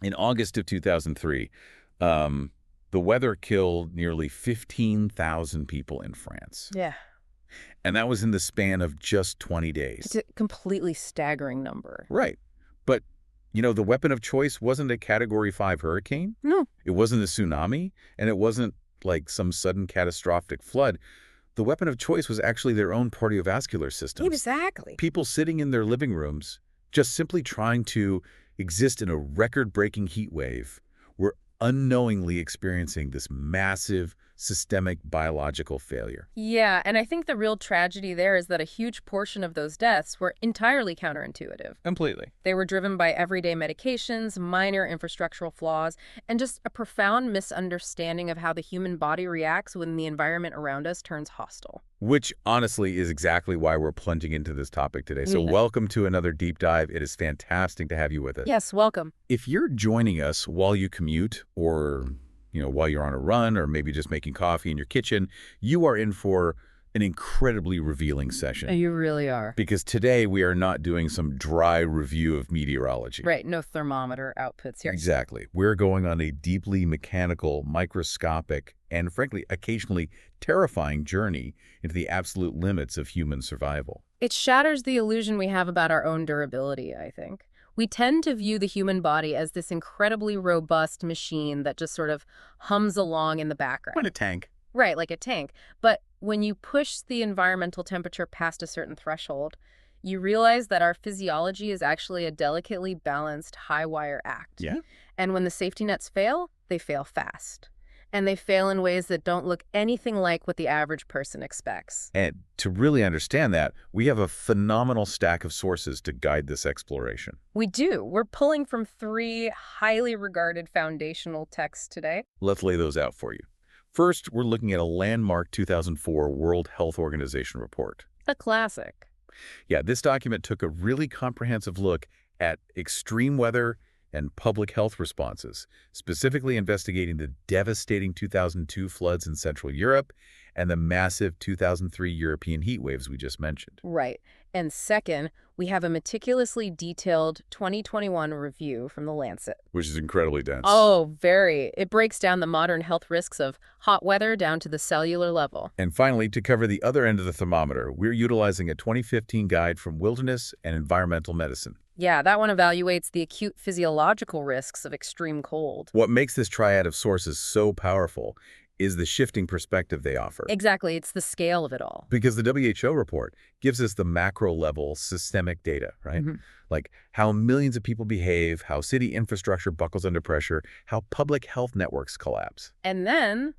In August of 2003, the weather killed nearly 15,000 people in France. Yeah. And that was in the span of just 20 It's days. a completely staggering number. Right. But, the weapon of choice wasn't a Category 5 hurricane. No. It wasn't a tsunami, and it wasn't like some sudden catastrophic flood. The weapon of choice was actually their own cardiovascular systems. Exactly. People sitting in their living rooms, just simply trying to exist in a record-breaking heat wave, were unknowingly experiencing this massive systemic biological failure. Yeah, and I think the real tragedy there is that a huge portion of those deaths were entirely counterintuitive. Completely. They were driven by everyday medications, minor infrastructural flaws, and just a profound misunderstanding of how the human body reacts when the environment around us turns hostile. Which, honestly, is exactly why we're plunging into this topic today. So Yeah. welcome to another deep dive. It is fantastic to have you with us. Yes, welcome. If you're joining us while you commute or, while you're on a run or maybe just making coffee in your kitchen, you are in for an incredibly revealing session. You really are. Because today we are not doing some dry review of meteorology. Right, no thermometer outputs here. Exactly. We're going on a deeply mechanical, microscopic, and frankly, occasionally terrifying journey into the absolute limits of human survival. It shatters the illusion we have about our own durability, I think. We tend to view the human body as this incredibly robust machine that just sort of hums along in the background. Quite a tank. Right, like a tank. But when you push the environmental temperature past a certain threshold, you realize that our physiology is actually a delicately balanced high-wire act. Yeah? And when the safety nets fail, they fail fast. And they fail in ways that don't look anything like what the average person expects. And to really understand that, we have a phenomenal stack of sources to guide this exploration. We do. We're pulling from 3 highly regarded foundational texts today. Let's lay those out for you. First, we're looking at a landmark 2004 World Health Organization report. A classic. Yeah, this document took a really comprehensive look at extreme weather and public health responses, specifically investigating the devastating 2002 floods in Central Europe and the massive 2003 European heat waves we just mentioned. Right. And second, we have a meticulously detailed 2021 review from The Lancet. Which is incredibly dense. Oh, very. It breaks down the modern health risks of hot weather down to the cellular level. And finally, to cover the other end of the thermometer, we're utilizing a 2015 guide from Wilderness and Environmental Medicine. Yeah, that one evaluates the acute physiological risks of extreme cold. What makes this triad of sources so powerful is the shifting perspective they offer. Exactly, it's the scale of it all. Because the WHO report gives us the macro-level systemic data, right? Like how millions of people behave, how city infrastructure buckles under pressure, how public health networks collapse. And then,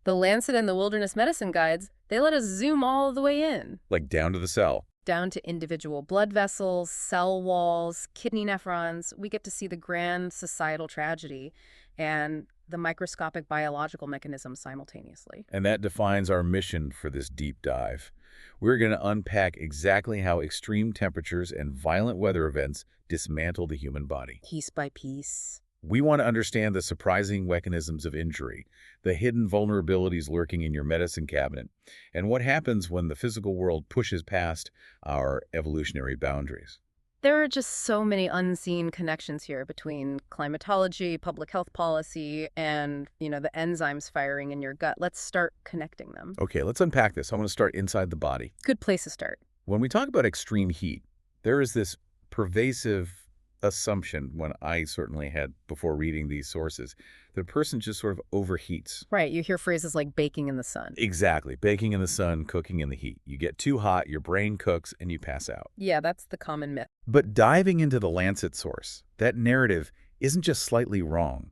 the Lancet and the Wilderness Medicine guides, they let us zoom all the way in. Like down to the cell. Down to individual blood vessels, cell walls, kidney nephrons. We get to see the grand societal tragedy and the microscopic biological mechanisms simultaneously. And that defines our mission for this deep dive. We're going to unpack exactly how extreme temperatures and violent weather events dismantle the human body. Piece by piece. We want to understand the surprising mechanisms of injury, the hidden vulnerabilities lurking in your medicine cabinet, and what happens when the physical world pushes past our evolutionary boundaries. There are just so many unseen connections here between climatology, public health policy, and, the enzymes firing in your gut. Let's start connecting them. Okay, let's unpack this. I want to start inside the body. Good place to start. When we talk about extreme heat, there is this pervasive assumption, when I certainly had before reading these sources, that a person just sort of overheats. Right, you hear phrases like baking in the sun. Exactly. Baking in the sun, cooking in the heat. You get too hot, your brain cooks, and you pass out. Yeah, that's the common myth. But diving into the Lancet source, that narrative isn't just slightly wrong.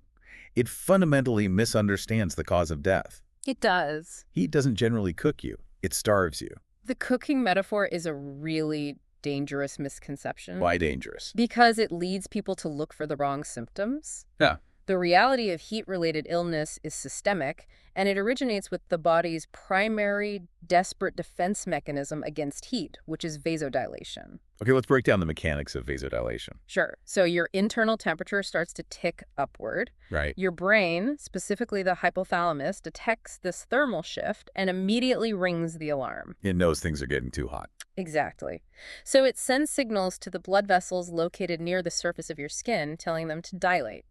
It fundamentally misunderstands the cause of death. It does. Heat doesn't generally cook you. It starves you. The cooking metaphor is a really dangerous misconception. Why dangerous? Because it leads people to look for the wrong symptoms. Yeah. The reality of heat-related illness is systemic, and it originates with the body's primary desperate defense mechanism against heat, which is vasodilation. Okay, let's break down the mechanics of vasodilation. Sure. So your internal temperature starts to tick upward. Right. Your brain, specifically the hypothalamus, detects this thermal shift and immediately rings the alarm. It knows things are getting too hot. Exactly. So it sends signals to the blood vessels located near the surface of your skin, telling them to dilate.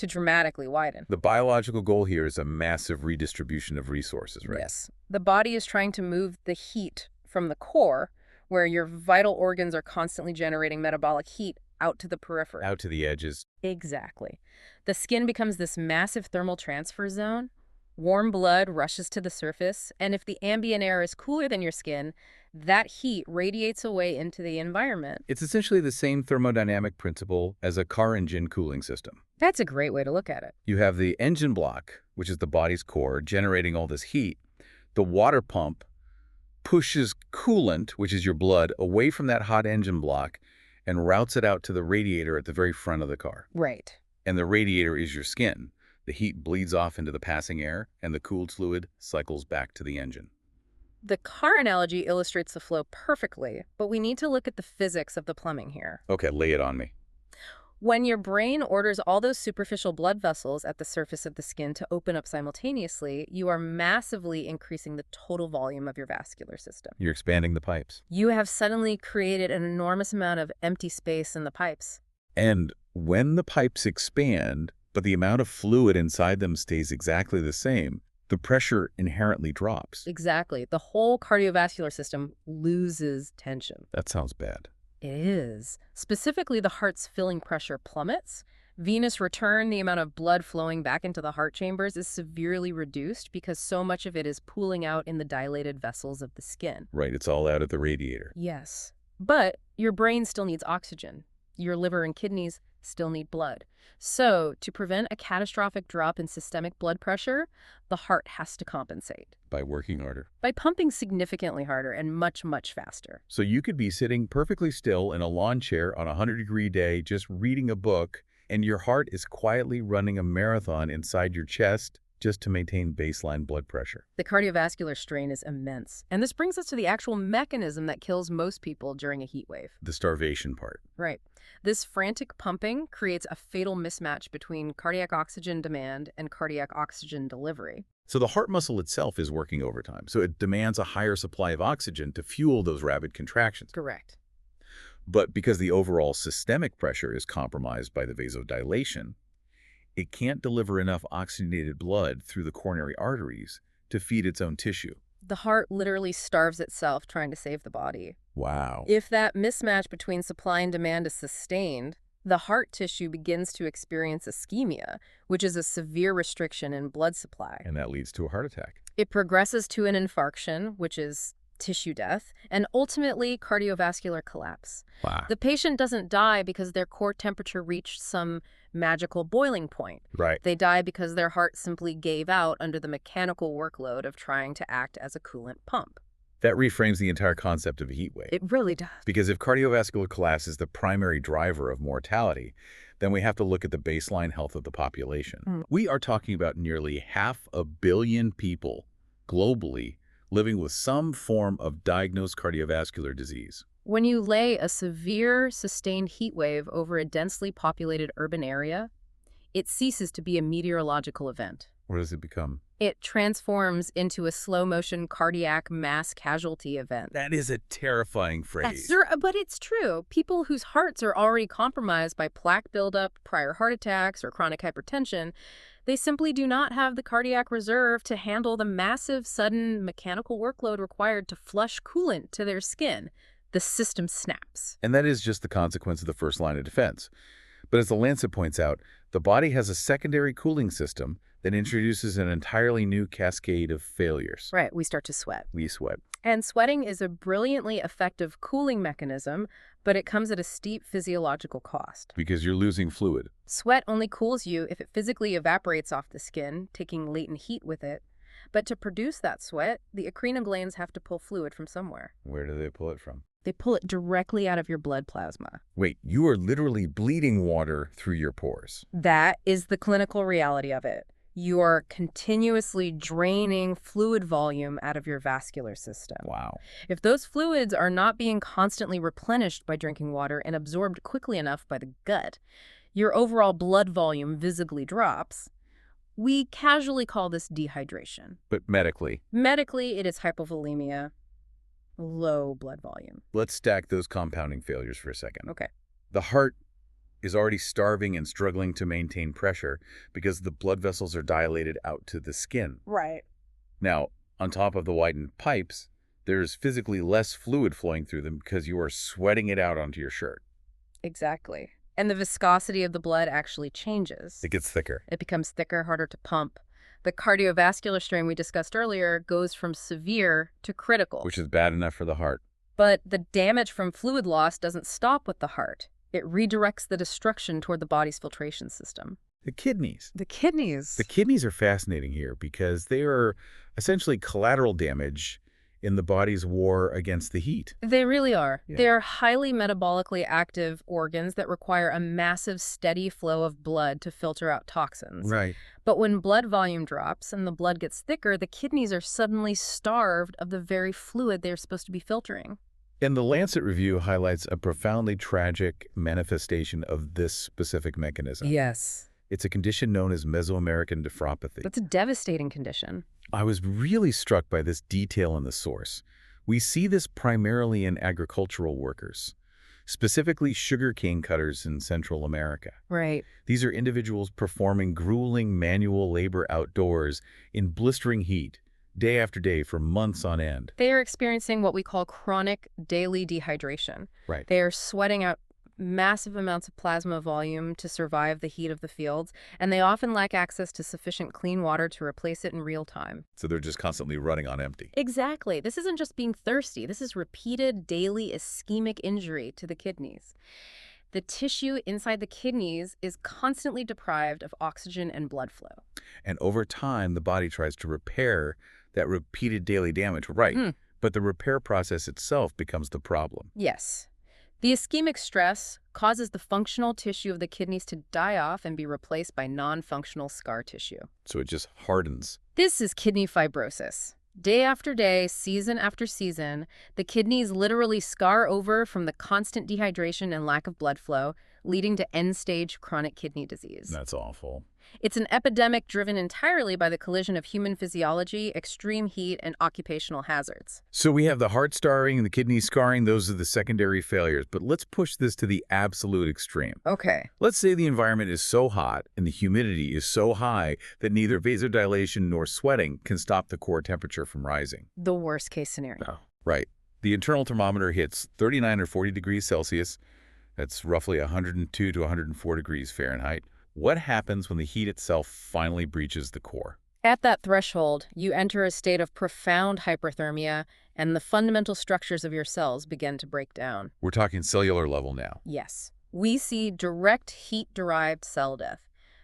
to dramatically widen. The biological goal here is a massive redistribution of resources, right? Yes. The body is trying to move the heat from the core, where your vital organs are constantly generating metabolic heat, out to the periphery. Out to the edges. Exactly. The skin becomes this massive thermal transfer zone. Warm blood rushes to the surface, and if the ambient air is cooler than your skin, that heat radiates away into the environment. It's essentially the same thermodynamic principle as a car engine cooling system. That's a great way to look at it. You have the engine block, which is the body's core, generating all this heat. The water pump pushes coolant, which is your blood, away from that hot engine block and routes it out to the radiator at the very front of the car. Right. And the radiator is your skin. The heat bleeds off into the passing air, and the cooled fluid cycles back to the engine. The car analogy illustrates the flow perfectly, but we need to look at the physics of the plumbing here. Okay, lay it on me. When your brain orders all those superficial blood vessels at the surface of the skin to open up simultaneously, you are massively increasing the total volume of your vascular system. You're expanding the pipes. You have suddenly created an enormous amount of empty space in the pipes. And when the pipes expand, but the amount of fluid inside them stays exactly the same, the pressure inherently drops. Exactly. The whole cardiovascular system loses tension. That sounds bad. It is. Specifically, the heart's filling pressure plummets. Venous return, the amount of blood flowing back into the heart chambers, is severely reduced because so much of it is pooling out in the dilated vessels of the skin. Right, it's all out at the radiator. Yes. But your brain still needs oxygen. Your liver and kidneys still need blood. So, to prevent a catastrophic drop in systemic blood pressure, the heart has to compensate. By working harder. By pumping significantly harder and much, much faster. So you could be sitting perfectly still in a lawn chair on a 100-degree day just reading a book, and your heart is quietly running a marathon inside your chest just to maintain baseline blood pressure. The cardiovascular strain is immense. And this brings us to the actual mechanism that kills most people during a heat wave. The starvation part. Right. This frantic pumping creates a fatal mismatch between cardiac oxygen demand and cardiac oxygen delivery. So the heart muscle itself is working overtime, so it demands a higher supply of oxygen to fuel those rapid contractions. Correct. But because the overall systemic pressure is compromised by the vasodilation, it can't deliver enough oxygenated blood through the coronary arteries to feed its own tissue. The heart literally starves itself trying to save the body. Wow. If that mismatch between supply and demand is sustained, the heart tissue begins to experience ischemia, which is a severe restriction in blood supply. And that leads to a heart attack. It progresses to an infarction, which is tissue death, and ultimately cardiovascular collapse. Wow. The patient doesn't die because their core temperature reached some magical boiling point. Right. They die because their heart simply gave out under the mechanical workload of trying to act as a coolant pump. That reframes the entire concept of a heat wave. It really does. Because if cardiovascular collapse is the primary driver of mortality, then we have to look at the baseline health of the population. We are talking about nearly 500 million people globally living with some form of diagnosed cardiovascular disease. When you lay a severe, sustained heat wave over a densely populated urban area, it ceases to be a meteorological event. What does it become? It transforms into a slow-motion cardiac mass casualty event. That is a terrifying phrase. But it's true. People whose hearts are already compromised by plaque buildup, prior heart attacks, or chronic hypertension, they simply do not have the cardiac reserve to handle the massive, sudden mechanical workload required to flush coolant to their skin. The system snaps. And that is just the consequence of the first line of defense. But as the Lancet points out, the body has a secondary cooling system that introduces an entirely new cascade of failures. Right, we start to sweat. We sweat. And sweating is a brilliantly effective cooling mechanism, but it comes at a steep physiological cost. Because you're losing fluid. Sweat only cools you if it physically evaporates off the skin, taking latent heat with it. But to produce that sweat, the eccrine glands have to pull fluid from somewhere. Where do they pull it from? They pull it directly out of your blood plasma. Wait, you are literally bleeding water through your pores. That is the clinical reality of it. You are continuously draining fluid volume out of your vascular system. Wow. If those fluids are not being constantly replenished by drinking water and absorbed quickly enough by the gut, your overall blood volume visibly drops. We casually call this dehydration. But medically? Medically, it is hypovolemia, low blood volume. Let's stack those compounding failures for a second. Okay. The heart is already starving and struggling to maintain pressure because the blood vessels are dilated out to the skin. Right. Now, on top of the widened pipes, there's physically less fluid flowing through them because you are sweating it out onto your shirt. Exactly. And the viscosity of the blood actually changes. It gets thicker. It becomes thicker, harder to pump. The cardiovascular strain we discussed earlier goes from severe to critical. Which is bad enough for the heart. But the damage from fluid loss doesn't stop with the heart. It redirects the destruction toward the body's filtration system. The kidneys. The kidneys. The kidneys are fascinating here because they are essentially collateral damage in the body's war against the heat. They really are. Yeah. They are highly metabolically active organs that require a massive, steady flow of blood to filter out toxins. Right. But when blood volume drops and the blood gets thicker, the kidneys are suddenly starved of the very fluid they're supposed to be filtering. And the Lancet review highlights a profoundly tragic manifestation of this specific mechanism. Yes. It's a condition known as Mesoamerican nephropathy. That's a devastating condition. I was really struck by this detail in the source. We see this primarily in agricultural workers, specifically sugarcane cutters in Central America. Right. These are individuals performing grueling manual labor outdoors in blistering heat, day after day for months on end. They are experiencing what we call chronic daily dehydration. Right. They are sweating out massive amounts of plasma volume to survive the heat of the fields, and they often lack access to sufficient clean water to replace it in real time. So they're just constantly running on empty. Exactly. This isn't just being thirsty. This is repeated daily ischemic injury to the kidneys. The tissue inside the kidneys is constantly deprived of oxygen and blood flow. And over time, the body tries to repair that repeated daily damage. Right. But the repair process itself becomes the problem. Yes. The ischemic stress causes the functional tissue of the kidneys to die off and be replaced by non-functional scar tissue. So it just hardens. This is kidney fibrosis. Day after day, season after season, the kidneys literally scar over from the constant dehydration and lack of blood flow, leading to end-stage chronic kidney disease. That's awful. It's an epidemic driven entirely by the collision of human physiology, extreme heat, and occupational hazards. So we have the heart starving and the kidney scarring. Those are the secondary failures. But let's push this to the absolute extreme. Okay. Let's say the environment is so hot and the humidity is so high that neither vasodilation nor sweating can stop the core temperature from rising. The worst case scenario. Right. The internal thermometer hits 39 or 40 degrees Celsius. That's roughly 102 to 104 degrees Fahrenheit. What happens when the heat itself finally breaches the core? At that threshold, you enter a state of profound hyperthermia, and the fundamental structures of your cells begin to break down. We're talking cellular level now. Yes. We see direct heat-derived cell death.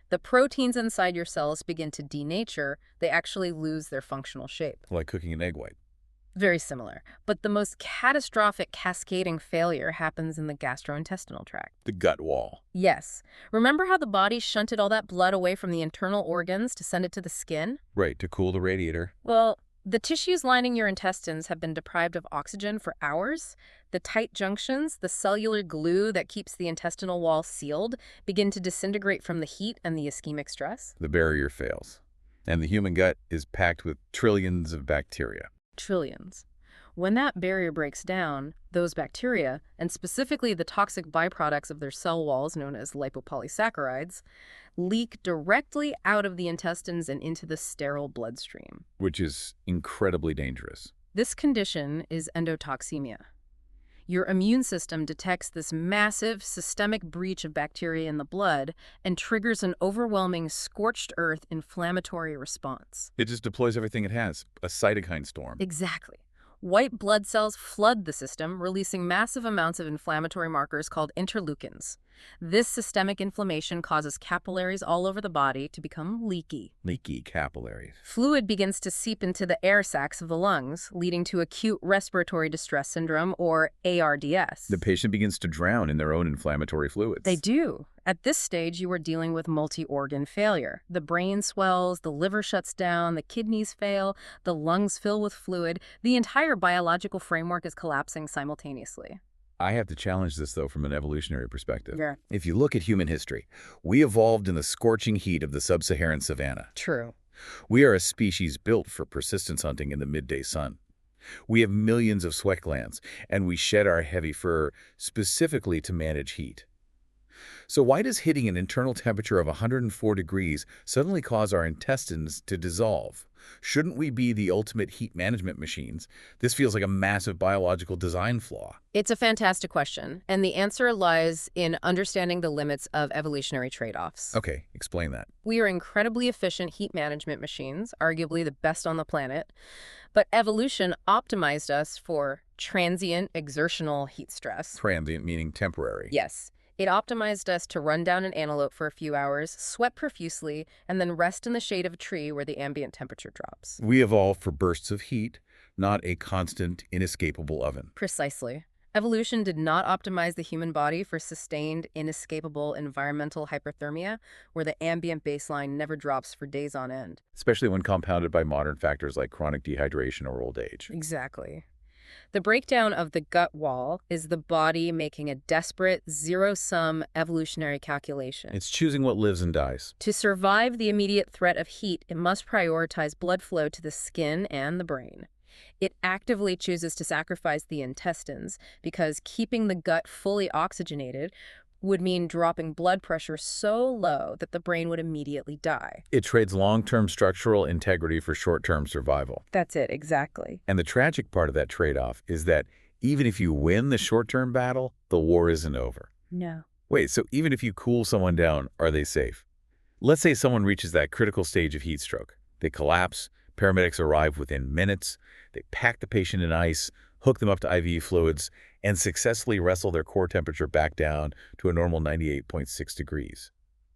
The proteins inside your cells begin to denature. They actually lose their functional shape. Like cooking an egg white. Very similar. But the most catastrophic cascading failure happens in the gastrointestinal tract. The gut wall. Yes. Remember how the body shunted all that blood away from the internal organs to send it to the skin? Right, to cool the radiator. Well, the tissues lining your intestines have been deprived of oxygen for hours. The tight junctions, the cellular glue that keeps the intestinal wall sealed, begin to disintegrate from the heat and the ischemic stress. The barrier fails. And the human gut is packed with trillions of bacteria. Trillions. When that barrier breaks down, those bacteria, and specifically the toxic byproducts of their cell walls known as lipopolysaccharides, leak directly out of the intestines and into the sterile bloodstream. Which is incredibly dangerous. This condition is endotoxemia. Your immune system detects this massive systemic breach of bacteria in the blood and triggers an overwhelming scorched earth inflammatory response. It just deploys everything it has, a cytokine storm. Exactly. White blood cells flood the system, releasing massive amounts of inflammatory markers called interleukins. This systemic inflammation causes capillaries all over the body to become leaky. Leaky capillaries. Fluid begins to seep into the air sacs of the lungs, leading to acute respiratory distress syndrome, or ARDS. The patient begins to drown in their own inflammatory fluids. They do. At this stage, you are dealing with multi-organ failure. The brain swells, the liver shuts down, the kidneys fail, the lungs fill with fluid. The entire biological framework is collapsing simultaneously. I have to challenge this, though, from an evolutionary perspective. Yeah. If you look at human history, we evolved in the scorching heat of the sub-Saharan savanna. True. We are a species built for persistence hunting in the midday sun. We have millions of sweat glands, and we shed our heavy fur specifically to manage heat. So why does hitting an internal temperature of 104 degrees suddenly cause our intestines to dissolve? Shouldn't we be the ultimate heat management machines? This feels like a massive biological design flaw. It's a fantastic question, and the answer lies in understanding the limits of evolutionary trade-offs. Okay, explain that. We are incredibly efficient heat management machines, arguably the best on the planet, but evolution optimized us for transient exertional heat stress. Transient meaning temporary. Yes, it optimized us to run down an antelope for a few hours, sweat profusely, and then rest in the shade of a tree where the ambient temperature drops. We evolved for bursts of heat, not a constant, inescapable oven. Precisely. Evolution did not optimize the human body for sustained, inescapable environmental hyperthermia, where the ambient baseline never drops for days on end. Especially when compounded by modern factors like chronic dehydration or old age. Exactly. The breakdown of the gut wall is the body making a desperate, zero-sum evolutionary calculation. It's choosing what lives and dies. To survive the immediate threat of heat, it must prioritize blood flow to the skin and the brain. It actively chooses to sacrifice the intestines because keeping the gut fully oxygenated would mean dropping blood pressure so low that the brain would immediately die. It trades long-term structural integrity for short-term survival. That's it, exactly. And the tragic part of that trade-off is that even if you win the short-term battle, the war isn't over. No. Wait, so even if you cool someone down, are they safe? Let's say someone reaches that critical stage of heat stroke. They collapse, paramedics arrive within minutes, they pack the patient in ice, hook them up to IV fluids, and successfully wrestle their core temperature back down to a normal 98.6 degrees.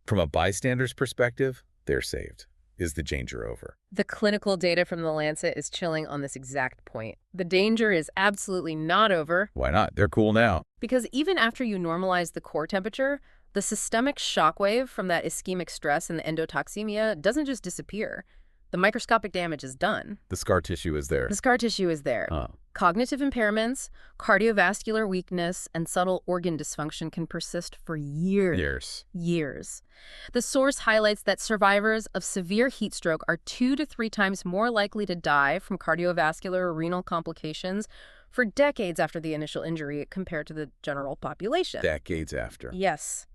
From a bystander's perspective, they're saved. Is the danger over? The clinical data from The Lancet is chilling on this exact point. The danger is absolutely not over. Why not? They're cool now. Because even after you normalize the core temperature, the systemic shockwave from that ischemic stress and the endotoxemia doesn't just disappear. The microscopic damage is done. The scar tissue is there. The scar tissue is there. Oh. Cognitive impairments, cardiovascular weakness, and subtle organ dysfunction can persist for years. Years. The source highlights that survivors of severe heat stroke are 2 to 3 times more likely to die from cardiovascular or renal complications for decades after the initial injury compared to the general population. Decades after. Yes.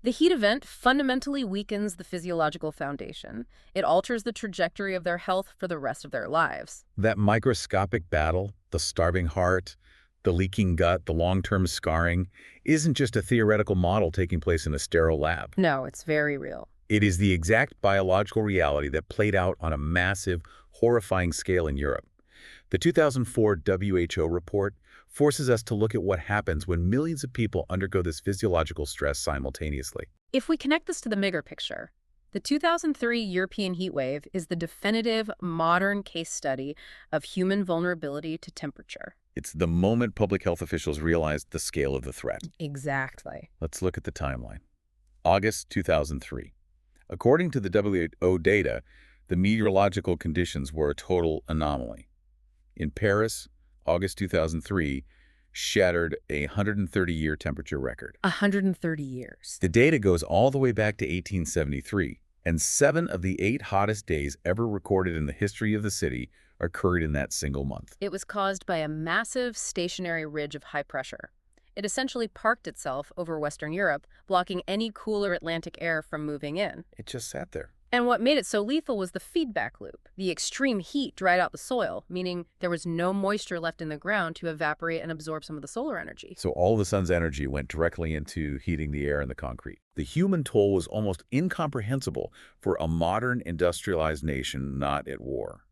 The heat event fundamentally weakens the physiological foundation. It alters the trajectory of their health for the rest of their lives. That microscopic battle, the starving heart, the leaking gut, the long-term scarring, isn't just a theoretical model taking place in a sterile lab. No, it's very real. It is the exact biological reality that played out on a massive, horrifying scale in Europe. The 2004 WHO report forces us to look at what happens when millions of people undergo this physiological stress simultaneously. If we connect this to the bigger picture, the 2003 European heat wave is the definitive modern case study of human vulnerability to temperature. It's the moment public health officials realized the scale of the threat. Exactly. Let's look at the timeline. August 2003. According to the WHO data, the meteorological conditions were a total anomaly. In Paris, August 2003 shattered a 130-year temperature record. 130 years. The data goes all the way back to 1873, and 7 of the 8 hottest days ever recorded in the history of the city occurred in that single month. It was caused by a massive stationary ridge of high pressure. It essentially parked itself over Western Europe, blocking any cooler Atlantic air from moving in. It just sat there. And what made it so lethal was the feedback loop. The extreme heat dried out the soil, meaning there was no moisture left in the ground to evaporate and absorb some of the solar energy. So all the sun's energy went directly into heating the air and the concrete. The human toll was almost incomprehensible for a modern industrialized nation not at war.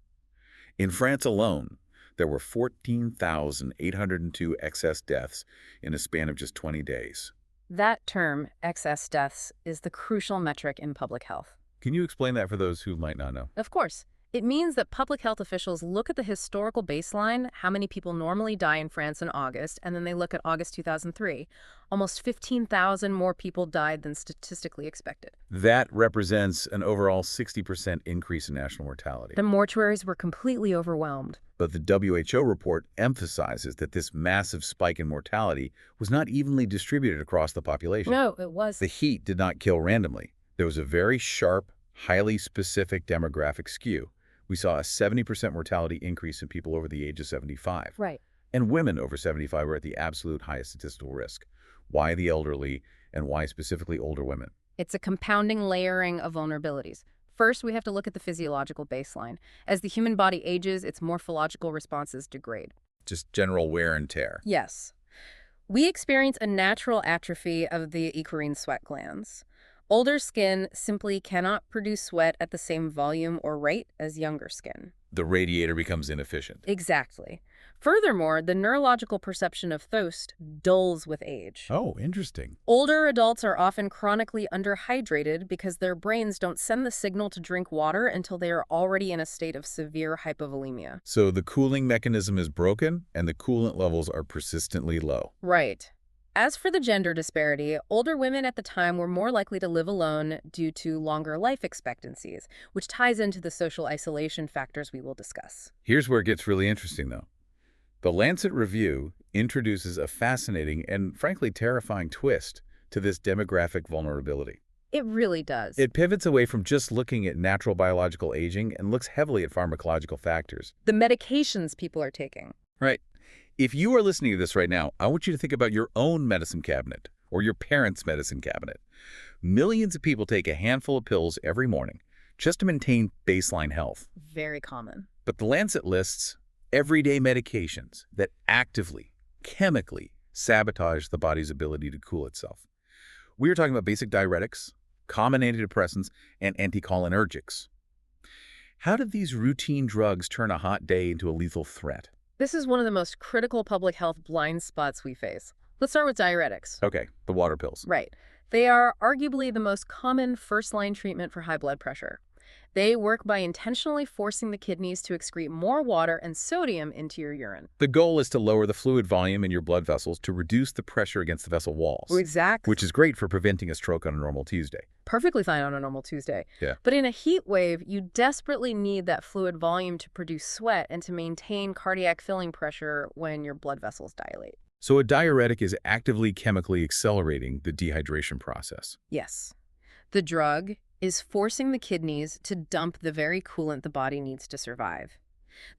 In France alone, there were 14,802 excess deaths in a span of just 20 days. That term, excess deaths, is the crucial metric in public health. Can you explain that for those who might not know? Of course. It means that public health officials look at the historical baseline, how many people normally die in France in August, and then they look at August 2003. Almost 15,000 more people died than statistically expected. That represents an overall 60% increase in national mortality. The mortuaries were completely overwhelmed. But the WHO report emphasizes that this massive spike in mortality was not evenly distributed across the population. No, it was. The heat did not kill randomly. There was a very sharp, highly specific demographic skew. We saw a 70% mortality increase in people over the age of 75. Right. And women over 75 were at the absolute highest statistical risk. Why the elderly and why specifically older women? It's a compounding layering of vulnerabilities. First, we have to look at the physiological baseline. As the human body ages, its morphological responses degrade. Just general wear and tear. Yes. We experience a natural atrophy of the eccrine sweat glands. Older skin simply cannot produce sweat at the same volume or rate as younger skin. The radiator becomes inefficient. Exactly. Furthermore, the neurological perception of thirst dulls with age. Oh, interesting. Older adults are often chronically underhydrated because their brains don't send the signal to drink water until they are already in a state of severe hypovolemia. So the cooling mechanism is broken and the coolant levels are persistently low. Right. As for the gender disparity, older women at the time were more likely to live alone due to longer life expectancies, which ties into the social isolation factors we will discuss. Here's where it gets really interesting, though. The Lancet Review introduces a fascinating and, frankly, terrifying twist to this demographic vulnerability. It really does. It pivots away from just looking at natural biological aging and looks heavily at pharmacological factors. The medications people are taking. Right. If you are listening to this right now, I want you to think about your own medicine cabinet or your parents' medicine cabinet. Millions of people take a handful of pills every morning just to maintain baseline health. Very common. But the Lancet lists everyday medications that actively, chemically sabotage the body's ability to cool itself. We are talking about basic diuretics, common antidepressants, and anticholinergics. How did these routine drugs turn a hot day into a lethal threat? This is one of the most critical public health blind spots we face. Let's start with diuretics. Okay, the water pills. Right. They are arguably the most common first-line treatment for high blood pressure. They work by intentionally forcing the kidneys to excrete more water and sodium into your urine. The goal is to lower the fluid volume in your blood vessels to reduce the pressure against the vessel walls. Exactly. Which is great for preventing a stroke on a normal Tuesday. Perfectly fine on a normal Tuesday. Yeah. But in a heat wave, you desperately need that fluid volume to produce sweat and to maintain cardiac filling pressure when your blood vessels dilate. So a diuretic is actively chemically accelerating the dehydration process. Yes. The drug is forcing the kidneys to dump the very coolant the body needs to survive.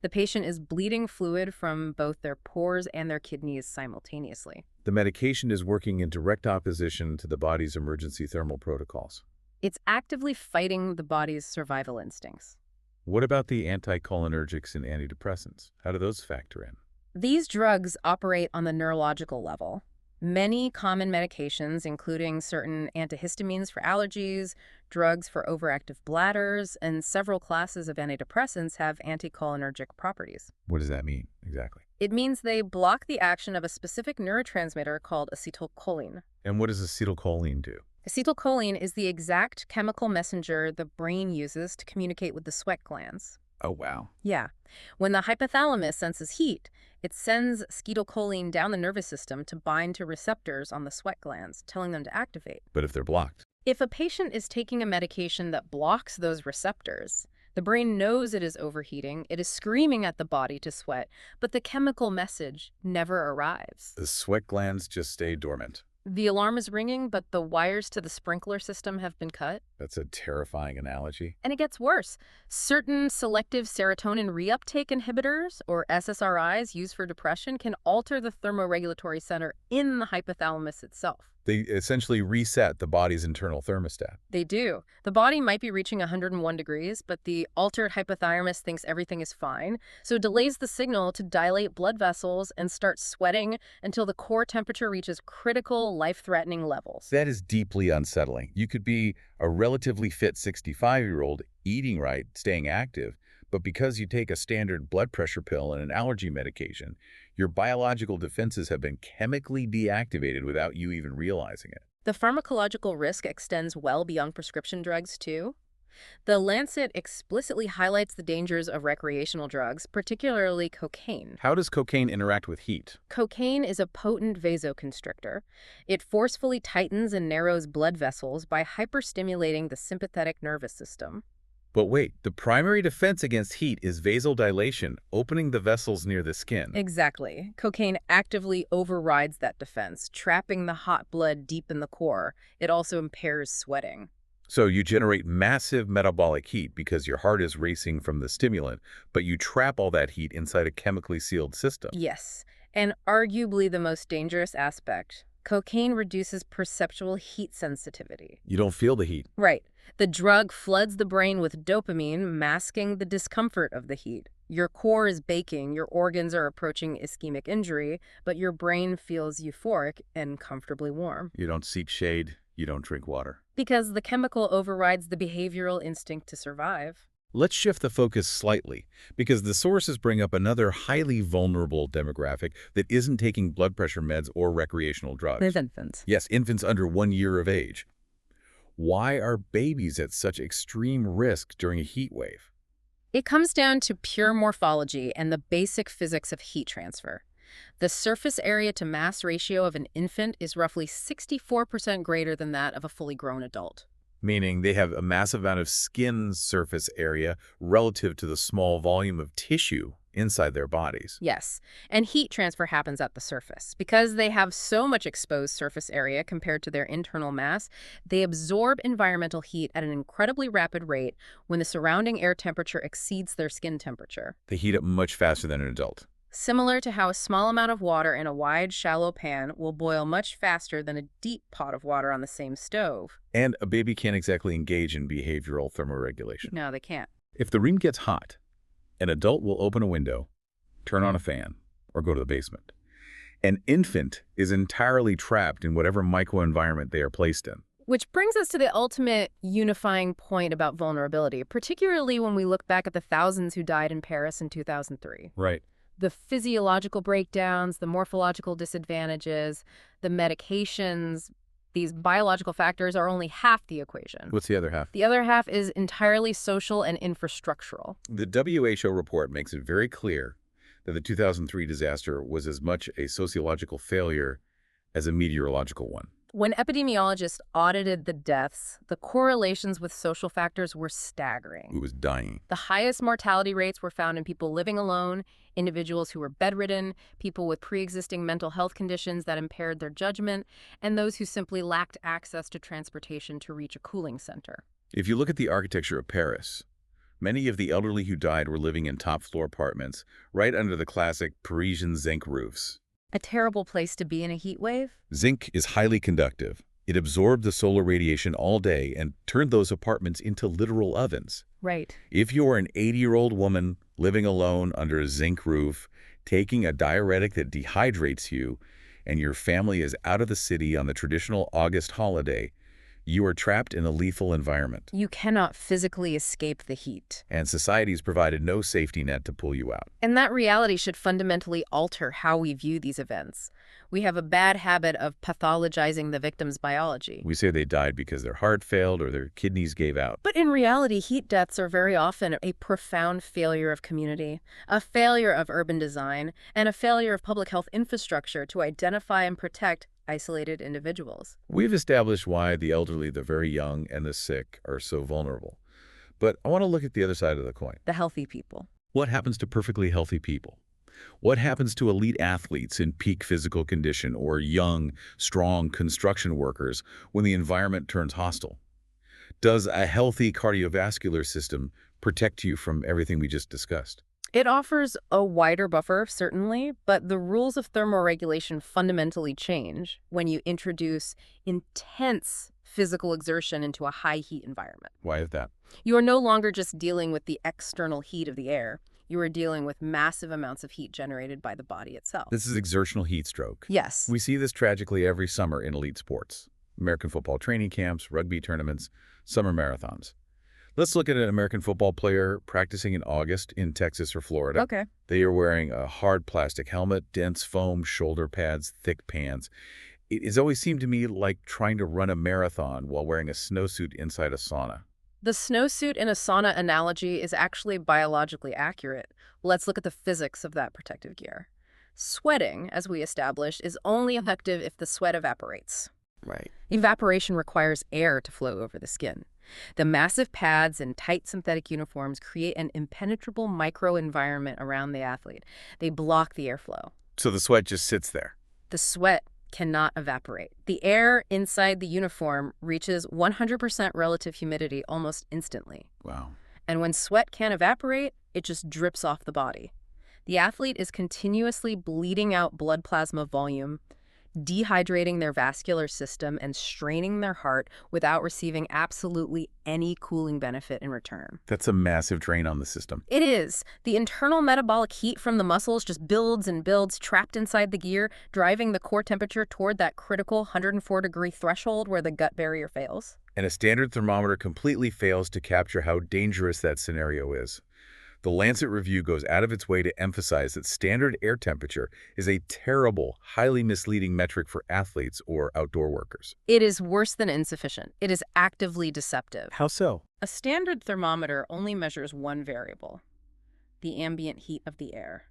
The patient is bleeding fluid from both their pores and their kidneys simultaneously. The medication is working in direct opposition to the body's emergency thermal protocols. It's actively fighting the body's survival instincts. What about the anticholinergics and antidepressants? How do those factor in? These drugs operate on the neurological level. Many common medications, including certain antihistamines for allergies, drugs for overactive bladders, and several classes of antidepressants have anticholinergic properties. What does that mean exactly? It means they block the action of a specific neurotransmitter called acetylcholine. And what does acetylcholine do? Acetylcholine is the exact chemical messenger the brain uses to communicate with the sweat glands. Oh, wow. Yeah. When the hypothalamus senses heat, it sends acetylcholine down the nervous system to bind to receptors on the sweat glands, telling them to activate. But if they're blocked? If a patient is taking a medication that blocks those receptors, the brain knows it is overheating, it is screaming at the body to sweat, but the chemical message never arrives. The sweat glands just stay dormant. The alarm is ringing, but the wires to the sprinkler system have been cut. That's a terrifying analogy. And it gets worse. Certain selective serotonin reuptake inhibitors, or SSRIs, used for depression can alter the thermoregulatory center in the hypothalamus itself. They essentially reset the body's internal thermostat. They do. The body might be reaching 101 degrees, but the altered hypothalamus thinks everything is fine, so it delays the signal to dilate blood vessels and start sweating until the core temperature reaches critical, life-threatening levels. That is deeply unsettling. You could be a relatively fit 65-year-old, eating right, staying active, but because you take a standard blood pressure pill and an allergy medication, your biological defenses have been chemically deactivated without you even realizing it. The pharmacological risk extends well beyond prescription drugs, too. The Lancet explicitly highlights the dangers of recreational drugs, particularly cocaine. How does cocaine interact with heat? Cocaine is a potent vasoconstrictor. It forcefully tightens and narrows blood vessels by hyperstimulating the sympathetic nervous system. But wait, the primary defense against heat is vasodilation, opening the vessels near the skin. Exactly. Cocaine actively overrides that defense, trapping the hot blood deep in the core. It also impairs sweating. So you generate massive metabolic heat because your heart is racing from the stimulant, but you trap all that heat inside a chemically sealed system. Yes, and arguably the most dangerous aspect, Cocaine reduces perceptual heat sensitivity. You don't feel the heat. Right. The drug floods the brain with dopamine, masking the discomfort of the heat. Your core is baking, your organs are approaching ischemic injury, but your brain feels euphoric and comfortably warm. You don't seek shade. You don't drink water. Because the chemical overrides the behavioral instinct to survive. Let's shift the focus slightly, because the sources bring up another highly vulnerable demographic that isn't taking blood pressure meds or recreational drugs. There's infants. Yes, infants under 1 year of age. Why are babies at such extreme risk during a heat wave? It comes down to pure morphology and the basic physics of heat transfer. The surface area to mass ratio of an infant is roughly 64% greater than that of a fully grown adult. Meaning they have a massive amount of skin surface area relative to the small volume of tissue inside their bodies. Yes, and heat transfer happens at the surface. Because they have so much exposed surface area compared to their internal mass, they absorb environmental heat at an incredibly rapid rate when the surrounding air temperature exceeds their skin temperature. They heat up much faster than an adult. Similar to how a small amount of water in a wide, shallow pan will boil much faster than a deep pot of water on the same stove. And a baby can't exactly engage in behavioral thermoregulation. No, they can't. If the room gets hot, an adult will open a window, turn on a fan, or go to the basement. An infant is entirely trapped in whatever microenvironment they are placed in. Which brings us to the ultimate unifying point about vulnerability, particularly when we look back at the thousands who died in Paris in 2003. Right. The physiological breakdowns, the morphological disadvantages, the medications, these biological factors are only half the equation. What's the other half? The other half is entirely social and infrastructural. The WHO report makes it very clear that the 2003 disaster was as much a sociological failure as a meteorological one. When epidemiologists audited the deaths, the correlations with social factors were staggering. Who was dying. The highest mortality rates were found in people living alone, individuals who were bedridden, people with pre-existing mental health conditions that impaired their judgment, and those who simply lacked access to transportation to reach a cooling center. If you look at the architecture of Paris, many of the elderly who died were living in top-floor apartments right under the classic Parisian zinc roofs. A terrible place to be in a heat wave? Zinc is highly conductive. It absorbed the solar radiation all day and turned those apartments into literal ovens. Right. If you're an 80-year-old woman living alone under a zinc roof, taking a diuretic that dehydrates you, and your family is out of the city on the traditional August holiday, you are trapped in a lethal environment. You cannot physically escape the heat. And society's provided no safety net to pull you out. And that reality should fundamentally alter how we view these events. We have a bad habit of pathologizing the victim's biology. We say they died because their heart failed or their kidneys gave out. But in reality, heat deaths are very often a profound failure of community, a failure of urban design, and a failure of public health infrastructure to identify and protect isolated individuals. We've established why the elderly, the very young, and the sick are so vulnerable. But I want to look at the other side of the coin. The healthy people. What happens to perfectly healthy people? What happens to elite athletes in peak physical condition or young, strong construction workers when the environment turns hostile? Does a healthy cardiovascular system protect you from everything we just discussed? It offers a wider buffer, certainly, but the rules of thermoregulation fundamentally change when you introduce intense physical exertion into a high heat environment. Why is that? You are no longer just dealing with the external heat of the air. You are dealing with massive amounts of heat generated by the body itself. This is exertional heat stroke. Yes. We see this tragically every summer in elite sports. American football training camps, rugby tournaments, summer marathons. Let's look at an American football player practicing in August in Texas or Florida. Okay. They are wearing a hard plastic helmet, dense foam, shoulder pads, thick pants. It has always seemed to me like trying to run a marathon while wearing a snowsuit inside a sauna. The snowsuit in a sauna analogy is actually biologically accurate. Let's look at the physics of that protective gear. Sweating, as we established, is only effective if the sweat evaporates. Right. Evaporation requires air to flow over the skin. The massive pads and tight synthetic uniforms create an impenetrable microenvironment around the athlete. They block the airflow. So the sweat just sits there. The sweat cannot evaporate. The air inside the uniform reaches 100% relative humidity almost instantly. Wow. And when sweat can't evaporate, it just drips off the body. The athlete is continuously bleeding out blood plasma volume, dehydrating their vascular system and straining their heart without receiving absolutely any cooling benefit in return. That's a massive drain on the system. It is. The internal metabolic heat from the muscles just builds and builds, trapped inside the gear, driving the core temperature toward that critical 104-degree threshold where the gut barrier fails. And a standard thermometer completely fails to capture how dangerous that scenario is. The Lancet review goes out of its way to emphasize that standard air temperature is a terrible, highly misleading metric for athletes or outdoor workers. It is worse than insufficient. It is actively deceptive. How so? A standard thermometer only measures one variable: the ambient heat of the air.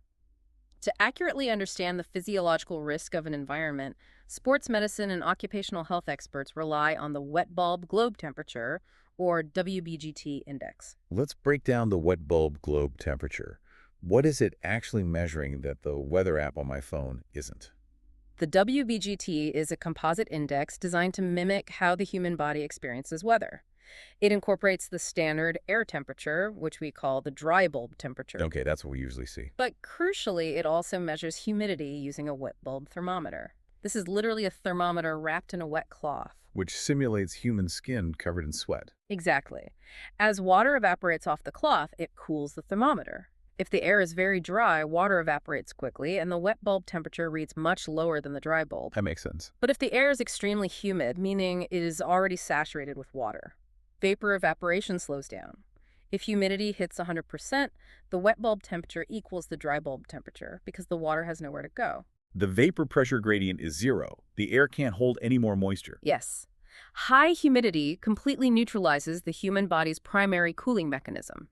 To accurately understand the physiological risk of an environment, sports medicine and occupational health experts rely on the wet bulb globe temperature, or WBGT index. Let's break down the wet bulb globe temperature. What is it actually measuring that the weather app on my phone isn't? The WBGT is a composite index designed to mimic how the human body experiences weather. It incorporates the standard air temperature, which we call the dry bulb temperature. Okay, that's what we usually see. But crucially, it also measures humidity using a wet bulb thermometer. This is literally a thermometer wrapped in a wet cloth. Which simulates human skin covered in sweat. Exactly. As water evaporates off the cloth, it cools the thermometer. If the air is very dry, water evaporates quickly, and the wet bulb temperature reads much lower than the dry bulb. That makes sense. But if the air is extremely humid, meaning it is already saturated with water, vapor evaporation slows down. If humidity hits 100%, the wet bulb temperature equals the dry bulb temperature because the water has nowhere to go. The vapor pressure gradient is zero. The air can't hold any more moisture. Yes. High humidity completely neutralizes the human body's primary cooling mechanism.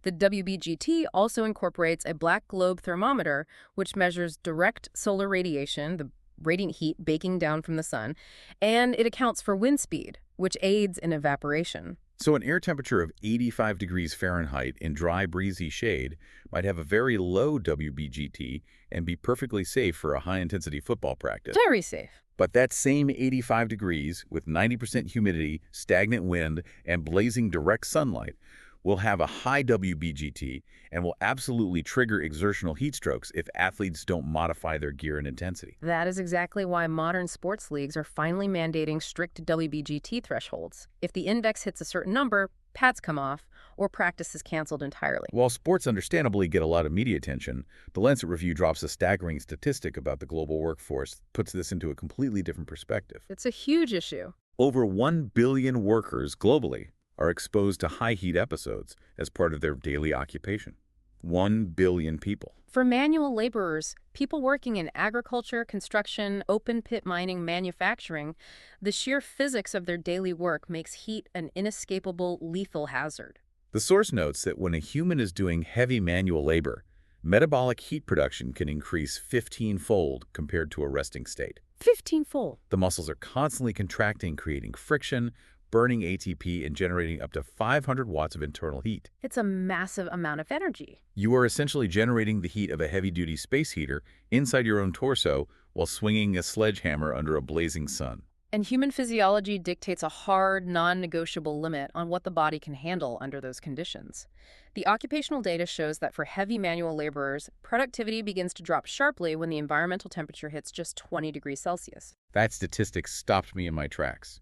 The WBGT also incorporates a black globe thermometer, which measures direct solar radiation, the radiant heat baking down from the sun, and it accounts for wind speed, which aids in evaporation. So an air temperature of 85 degrees Fahrenheit in dry, breezy shade might have a very low WBGT and be perfectly safe for a high-intensity football practice. Very safe. But that same 85 degrees with 90% humidity, stagnant wind, and blazing direct sunlight will have a high WBGT and will absolutely trigger exertional heat strokes if athletes don't modify their gear and intensity. That is exactly why modern sports leagues are finally mandating strict WBGT thresholds. If the index hits a certain number, pads come off, or practice is canceled entirely. While sports understandably get a lot of media attention, the Lancet review drops a staggering statistic about the global workforce, puts this into a completely different perspective. It's a huge issue. Over 1 billion workers globally are exposed to high heat episodes as part of their daily occupation. 1 billion people. For manual laborers, people working in agriculture, construction, open-pit mining, manufacturing, the sheer physics of their daily work makes heat an inescapable, lethal hazard. The source notes that when a human is doing heavy manual labor, metabolic heat production can increase 15-fold compared to a resting state. 15-fold. The muscles are constantly contracting, creating friction, burning ATP, and generating up to 500 watts of internal heat. It's a massive amount of energy. You are essentially generating the heat of a heavy-duty space heater inside your own torso while swinging a sledgehammer under a blazing sun. And human physiology dictates a hard, non-negotiable limit on what the body can handle under those conditions. The occupational data shows that for heavy manual laborers, productivity begins to drop sharply when the environmental temperature hits just 20 degrees Celsius. That statistic stopped me in my tracks.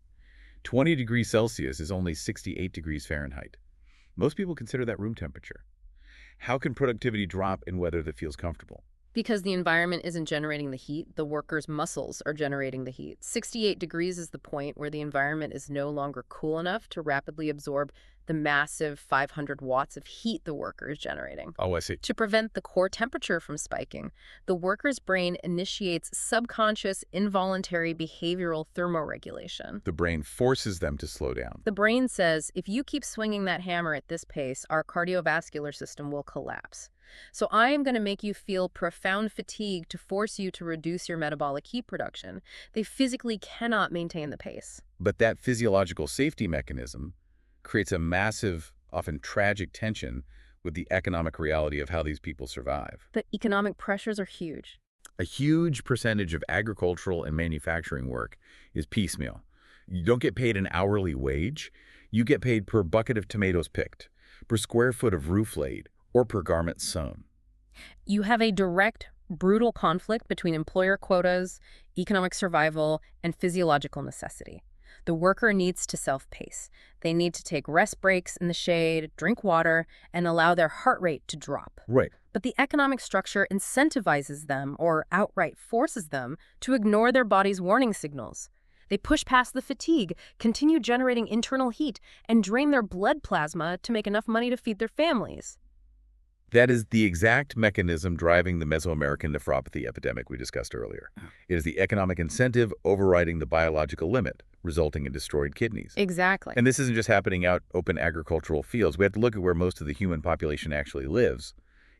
20 degrees Celsius is only 68 degrees Fahrenheit. Most people consider that room temperature. How can productivity drop in weather that feels comfortable? Because the environment isn't generating the heat, the worker's muscles are generating the heat. 68 degrees is the point where the environment is no longer cool enough to rapidly absorb the massive 500 watts of heat the worker is generating. Oh, I see. To prevent the core temperature from spiking, the worker's brain initiates subconscious, involuntary behavioral thermoregulation. The brain forces them to slow down. The brain says, if you keep swinging that hammer at this pace, our cardiovascular system will collapse. So I am going to make you feel profound fatigue to force you to reduce your metabolic heat production. They physically cannot maintain the pace. But that physiological safety mechanism creates a massive, often tragic tension with the economic reality of how these people survive. The economic pressures are huge. A huge percentage of agricultural and manufacturing work is piecemeal. You don't get paid an hourly wage. You get paid per bucket of tomatoes picked, per square foot of roof laid, or per garment sewn. You have a direct brutal conflict between employer quotas, economic survival, and physiological necessity. The worker needs to self-pace. They need to take rest breaks in the shade, drink water, and allow their heart rate to drop. Right. But the economic structure incentivizes them or outright forces them to ignore their body's warning signals. They push past the fatigue, continue generating internal heat, and drain their blood plasma to make enough money to feed their families. That is the exact mechanism driving the Mesoamerican nephropathy epidemic we discussed earlier. It is the economic incentive overriding the biological limit, resulting in destroyed kidneys. Exactly. And this isn't just happening out open agricultural fields. We have to look at where most of the human population actually lives,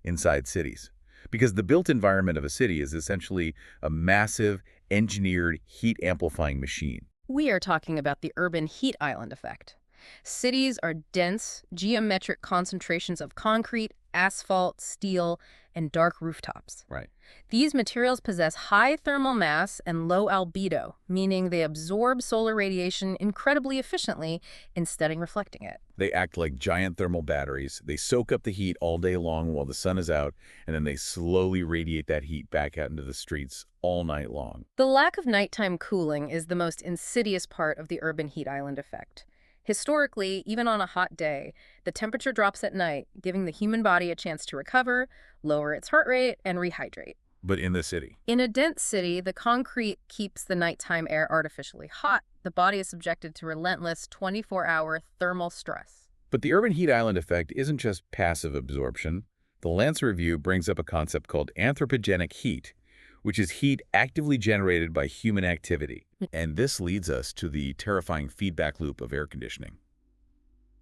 inside cities. Because the built environment of a city is essentially a massive, engineered, heat-amplifying machine. We are talking about the urban heat island effect. Cities are dense, geometric concentrations of concrete, asphalt, steel, and dark rooftops. Right. These materials possess high thermal mass and low albedo, meaning they absorb solar radiation incredibly efficiently instead of reflecting it. They act like giant thermal batteries. They soak up the heat all day long while the sun is out, and then they slowly radiate that heat back out into the streets all night long. The lack of nighttime cooling is the most insidious part of the urban heat island effect. Historically, even on a hot day, the temperature drops at night, giving the human body a chance to recover, lower its heart rate, and rehydrate. But in the city. In a dense city, the concrete keeps the nighttime air artificially hot. The body is subjected to relentless 24-hour thermal stress. But the urban heat island effect isn't just passive absorption. The Lancet Review brings up a concept called anthropogenic heat, which is heat actively generated by human activity. And this leads us to the terrifying feedback loop of air conditioning.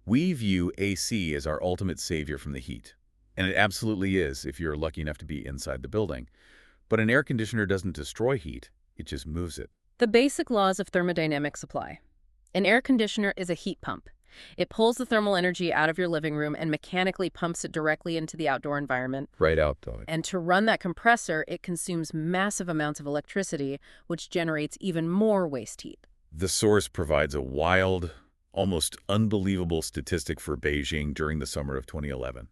We view AC as our ultimate savior from the heat. And it absolutely is if you're lucky enough to be inside the building. But an air conditioner doesn't destroy heat, it just moves it. The basic laws of thermodynamics apply. An air conditioner is a heat pump. It pulls the thermal energy out of your living room and mechanically pumps it directly into the outdoor environment. Right out, though. And to run that compressor, it consumes massive amounts of electricity, which generates even more waste heat. The source provides a wild, almost unbelievable statistic for Beijing during the summer of 2011.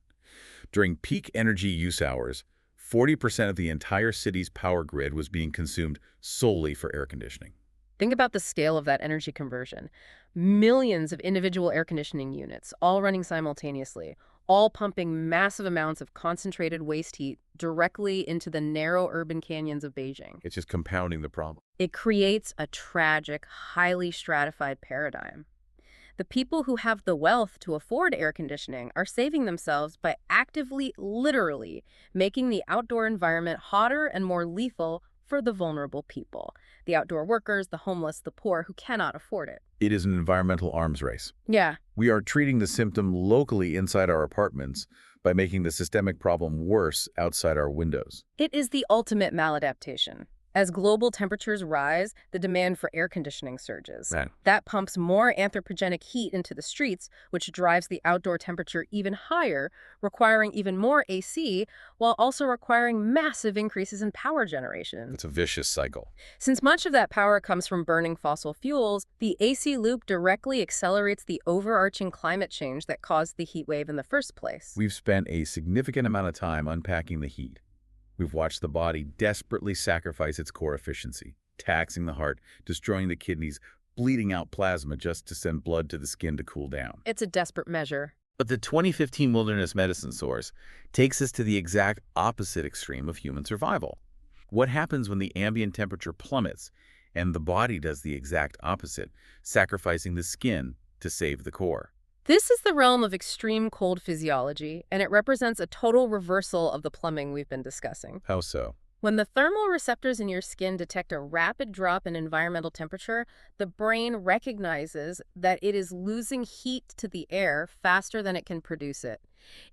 During peak energy use hours, 40% of the entire city's power grid was being consumed solely for air conditioning. Think about the scale of that energy conversion. Millions of individual air conditioning units, all running simultaneously, all pumping massive amounts of concentrated waste heat directly into the narrow urban canyons of Beijing. It's just compounding the problem. It creates a tragic, highly stratified paradigm. The people who have the wealth to afford air conditioning are saving themselves by actively, literally, making the outdoor environment hotter and more lethal for the vulnerable people, the outdoor workers, the homeless, the poor who cannot afford it. It is an environmental arms race. Yeah. We are treating the symptom locally inside our apartments by making the systemic problem worse outside our windows. It is the ultimate maladaptation. As global temperatures rise, the demand for air conditioning surges. Man. That pumps more anthropogenic heat into the streets, which drives the outdoor temperature even higher, requiring even more AC, while also requiring massive increases in power generation. It's a vicious cycle. Since much of that power comes from burning fossil fuels, the AC loop directly accelerates the overarching climate change that caused the heat wave in the first place. We've spent a significant amount of time unpacking the heat. We've watched the body desperately sacrifice its core efficiency, taxing the heart, destroying the kidneys, bleeding out plasma just to send blood to the skin to cool down. It's a desperate measure. But the 2015 Wilderness Medicine source takes us to the exact opposite extreme of human survival. What happens when the ambient temperature plummets and the body does the exact opposite, sacrificing the skin to save the core? This is the realm of extreme cold physiology, and it represents a total reversal of the plumbing we've been discussing. How so? When the thermal receptors in your skin detect a rapid drop in environmental temperature, the brain recognizes that it is losing heat to the air faster than it can produce it.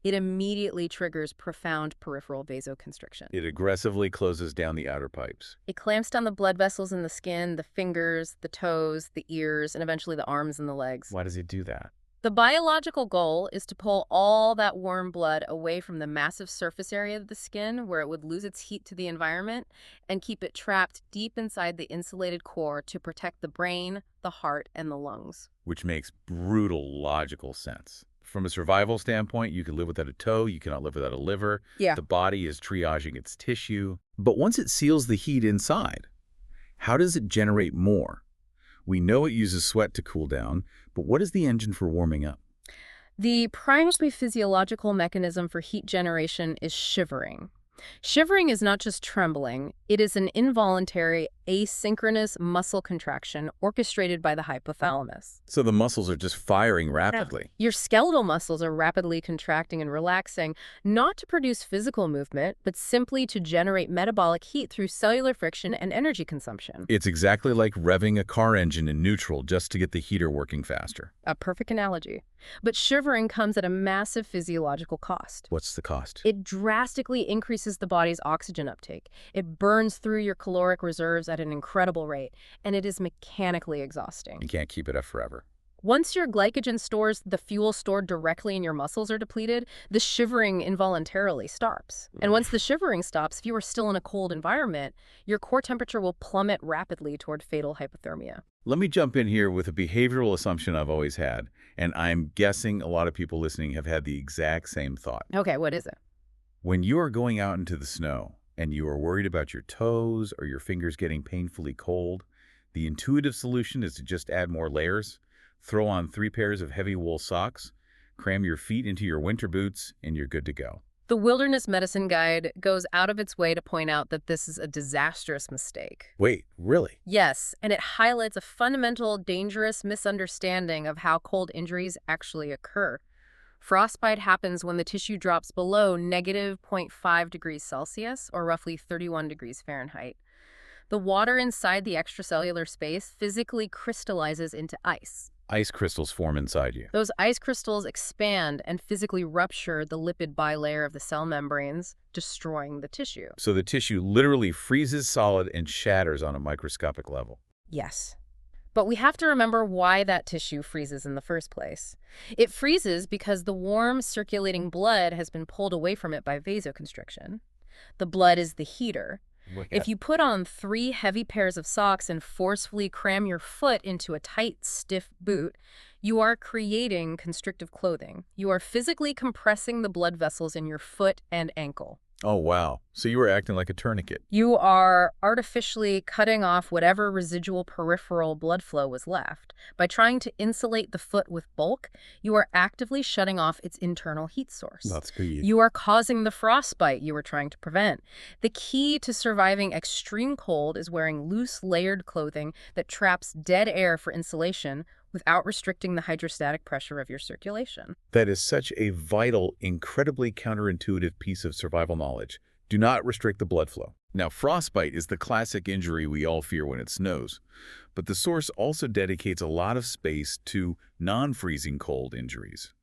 It immediately triggers profound peripheral vasoconstriction. It aggressively closes down the outer pipes. It clamps down the blood vessels in the skin, the fingers, the toes, the ears, and eventually the arms and the legs. Why does it do that? The biological goal is to pull all that warm blood away from the massive surface area of the skin where it would lose its heat to the environment and keep it trapped deep inside the insulated core to protect the brain, the heart, and the lungs. Which makes brutal logical sense. From a survival standpoint, you can live without a toe, you cannot live without a liver. Yeah. The body is triaging its tissue. But once it seals the heat inside, how does it generate more? We know it uses sweat to cool down, but what is the engine for warming up? The primary physiological mechanism for heat generation is shivering. Shivering is not just trembling, it is an involuntary, asynchronous muscle contraction orchestrated by the hypothalamus. So the muscles are just firing rapidly. Your skeletal muscles are rapidly contracting and relaxing, not to produce physical movement, but simply to generate metabolic heat through cellular friction and energy consumption. It's exactly like revving a car engine in neutral just to get the heater working faster. A perfect analogy. But shivering comes at a massive physiological cost. What's the cost? It drastically increases the body's oxygen uptake. It burns through your caloric reserves at an incredible rate, and it is mechanically exhausting. You can't keep it up forever. Once your glycogen stores, the fuel stored directly in your muscles, are depleted, the shivering involuntarily stops. And once the shivering stops, if you are still in a cold environment, your core temperature will plummet rapidly toward fatal hypothermia. Let me jump in here with a behavioral assumption I've always had, and I'm guessing a lot of people listening have had the exact same thought. Okay, what is it? When you are going out into the snow and you are worried about your toes or your fingers getting painfully cold, the intuitive solution is to just add more layers, throw on 3 pairs of heavy wool socks, cram your feet into your winter boots, and you're good to go. The Wilderness Medicine Guide goes out of its way to point out that this is a disastrous mistake. Wait, really? Yes, and it highlights a fundamental, dangerous misunderstanding of how cold injuries actually occur. Frostbite happens when the tissue drops below negative 0.5 degrees Celsius, or roughly 31 degrees Fahrenheit. The water inside the extracellular space physically crystallizes into ice. Ice crystals form inside you. Those ice crystals expand and physically rupture the lipid bilayer of the cell membranes, destroying the tissue. So the tissue literally freezes solid and shatters on a microscopic level. Yes. But we have to remember why that tissue freezes in the first place. It freezes because the warm, circulating blood has been pulled away from it by vasoconstriction. The blood is the heater. If you put on 3 heavy pairs of socks and forcefully cram your foot into a tight, stiff boot, you are creating constrictive clothing. You are physically compressing the blood vessels in your foot and ankle. Oh, wow. So you were acting like a tourniquet. You are artificially cutting off whatever residual peripheral blood flow was left. By trying to insulate the foot with bulk, you are actively shutting off its internal heat source. That's good. You are causing the frostbite you were trying to prevent. The key to surviving extreme cold is wearing loose, layered clothing that traps dead air for insulation without restricting the hydrostatic pressure of your circulation. That is such a vital, incredibly counterintuitive piece of survival knowledge. Do not restrict the blood flow. Now, frostbite is the classic injury we all fear when it snows, but the source also dedicates a lot of space to non-freezing cold injuries.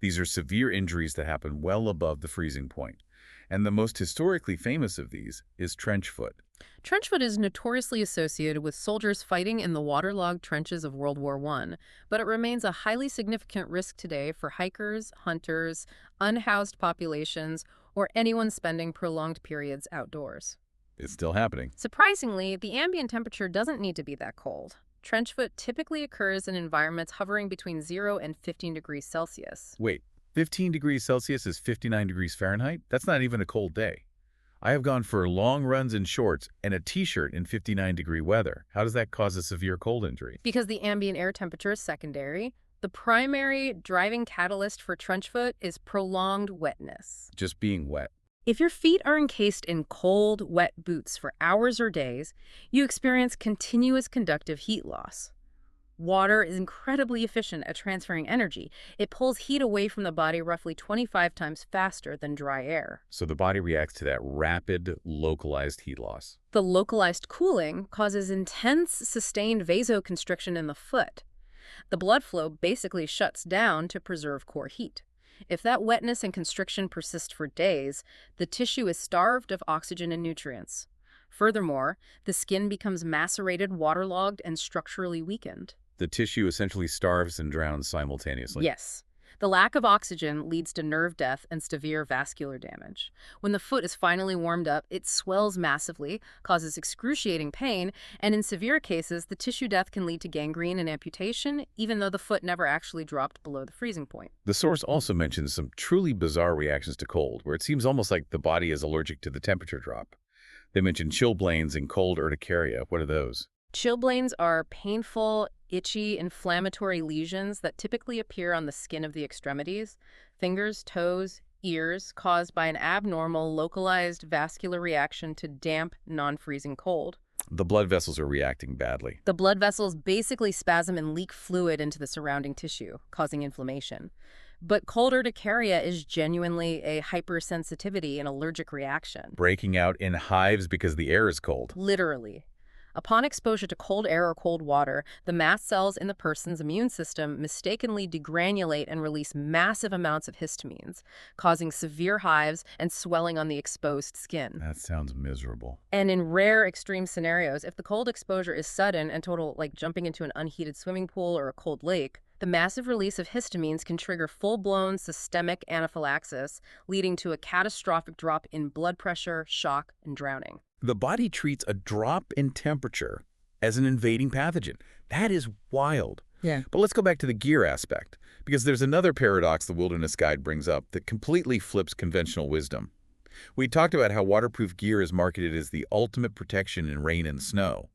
These are severe injuries that happen well above the freezing point, and the most historically famous of these is trench foot. Trench foot is notoriously associated with soldiers fighting in the waterlogged trenches of World War I, but it remains a highly significant risk today for hikers, hunters, unhoused populations, or anyone spending prolonged periods outdoors. It's still happening. Surprisingly, the ambient temperature doesn't need to be that cold. Trench foot typically occurs in environments hovering between 0 and 15 degrees Celsius. Wait, 15 degrees Celsius is 59 degrees Fahrenheit? That's not even a cold day. I have gone for long runs in shorts and a t-shirt in 59-degree weather. How does that cause a severe cold injury? Because the ambient air temperature is secondary, the primary driving catalyst for trench foot is prolonged wetness. Just being wet. If your feet are encased in cold, wet boots for hours or days, you experience continuous conductive heat loss. Water is incredibly efficient at transferring energy. It pulls heat away from the body roughly 25 times faster than dry air. So the body reacts to that rapid, localized heat loss. The localized cooling causes intense, sustained vasoconstriction in the foot. The blood flow basically shuts down to preserve core heat. If that wetness and constriction persist for days, the tissue is starved of oxygen and nutrients. Furthermore, the skin becomes macerated, waterlogged, and structurally weakened. The tissue essentially starves and drowns simultaneously. Yes. The lack of oxygen leads to nerve death and severe vascular damage. When the foot is finally warmed up, it swells massively, causes excruciating pain, and in severe cases, the tissue death can lead to gangrene and amputation, even though the foot never actually dropped below the freezing point. The source also mentions some truly bizarre reactions to cold, where it seems almost like the body is allergic to the temperature drop. They mention chilblains and cold urticaria. What are those? Chilblains are painful, itchy, inflammatory lesions that typically appear on the skin of the extremities, fingers, toes, ears, caused by an abnormal, localized vascular reaction to damp, non-freezing cold. The blood vessels are reacting badly. The blood vessels basically spasm and leak fluid into the surrounding tissue, causing inflammation. But cold urticaria is genuinely a hypersensitivity and allergic reaction. Breaking out in hives because the air is cold. Literally. Upon exposure to cold air or cold water, the mast cells in the person's immune system mistakenly degranulate and release massive amounts of histamines, causing severe hives and swelling on the exposed skin. That sounds miserable. And in rare extreme scenarios, if the cold exposure is sudden and total, like jumping into an unheated swimming pool or a cold lake, the massive release of histamines can trigger full-blown systemic anaphylaxis, leading to a catastrophic drop in blood pressure, shock, and drowning. The body treats a drop in temperature as an invading pathogen. That is wild. Yeah. But let's go back to the gear aspect, because there's another paradox the Wilderness Guide brings up that completely flips conventional wisdom. We talked about how waterproof gear is marketed as the ultimate protection in rain and snow.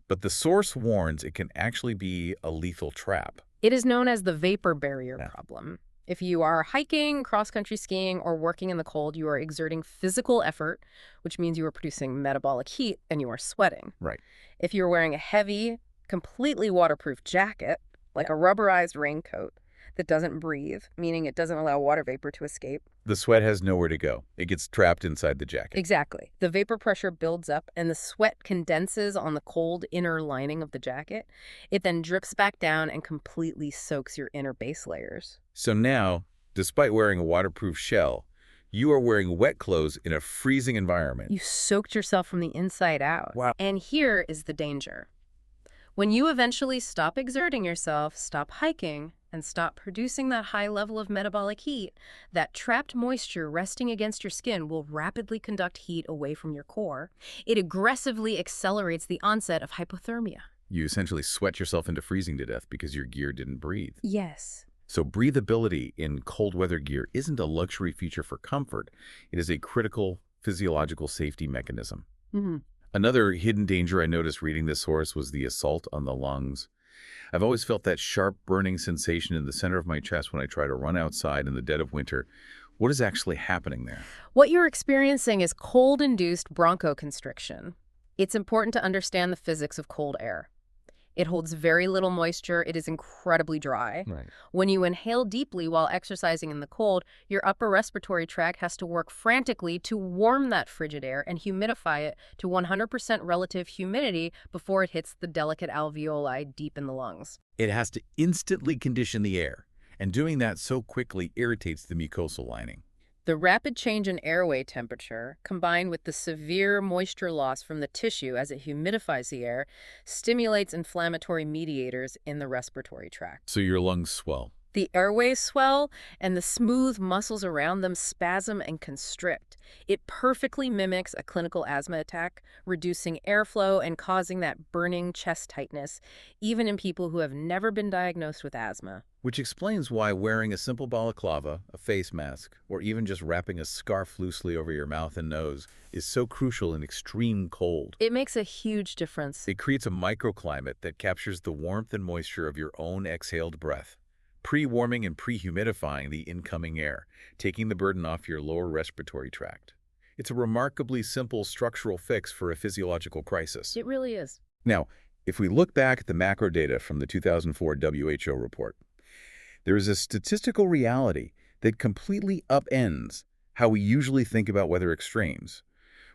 But the source warns it can actually be a lethal trap. It is known as the vapor barrier problem. If you are hiking, cross-country skiing, or working in the cold, you are exerting physical effort, which means you are producing metabolic heat and you are sweating. Right. If you're wearing a heavy, completely waterproof jacket, like a rubberized raincoat that doesn't breathe, meaning it doesn't allow water vapor to escape. The sweat has nowhere to go. It gets trapped inside the jacket. Exactly. The vapor pressure builds up and the sweat condenses on the cold inner lining of the jacket. It then drips back down and completely soaks your inner base layers. So now, despite wearing a waterproof shell, you are wearing wet clothes in a freezing environment. You soaked yourself from the inside out. Wow. And here is the danger. When you eventually stop exerting yourself, stop hiking, and stop producing that high level of metabolic heat, that trapped moisture resting against your skin will rapidly conduct heat away from your core. It aggressively accelerates the onset of hypothermia. You essentially sweat yourself into freezing to death because your gear didn't breathe. Yes. So breathability in cold weather gear isn't a luxury feature for comfort. It is a critical physiological safety mechanism. Mm-hmm. Another hidden danger I noticed reading this source was the assault on the lungs. I've always felt that sharp burning sensation in the center of my chest when I try to run outside in the dead of winter. What is actually happening there? What you're experiencing is cold-induced bronchoconstriction. It's important to understand the physics of cold air. It holds very little moisture. It is incredibly dry. Right. When you inhale deeply while exercising in the cold, your upper respiratory tract has to work frantically to warm that frigid air and humidify it to 100% relative humidity before it hits the delicate alveoli deep in the lungs. It has to instantly condition the air, and doing that so quickly irritates the mucosal lining. The rapid change in airway temperature, combined with the severe moisture loss from the tissue as it humidifies the air, stimulates inflammatory mediators in the respiratory tract. So your lungs swell. The airways swell, and the smooth muscles around them spasm and constrict. It perfectly mimics a clinical asthma attack, reducing airflow and causing that burning chest tightness, even in people who have never been diagnosed with asthma. Which explains why wearing a simple balaclava, a face mask, or even just wrapping a scarf loosely over your mouth and nose is so crucial in extreme cold. It makes a huge difference. It creates a microclimate that captures the warmth and moisture of your own exhaled breath, pre-warming and pre-humidifying the incoming air, taking the burden off your lower respiratory tract. It's a remarkably simple structural fix for a physiological crisis. It really is. Now, if we look back at the macro data from the 2004 WHO report, there is a statistical reality that completely upends how we usually think about weather extremes.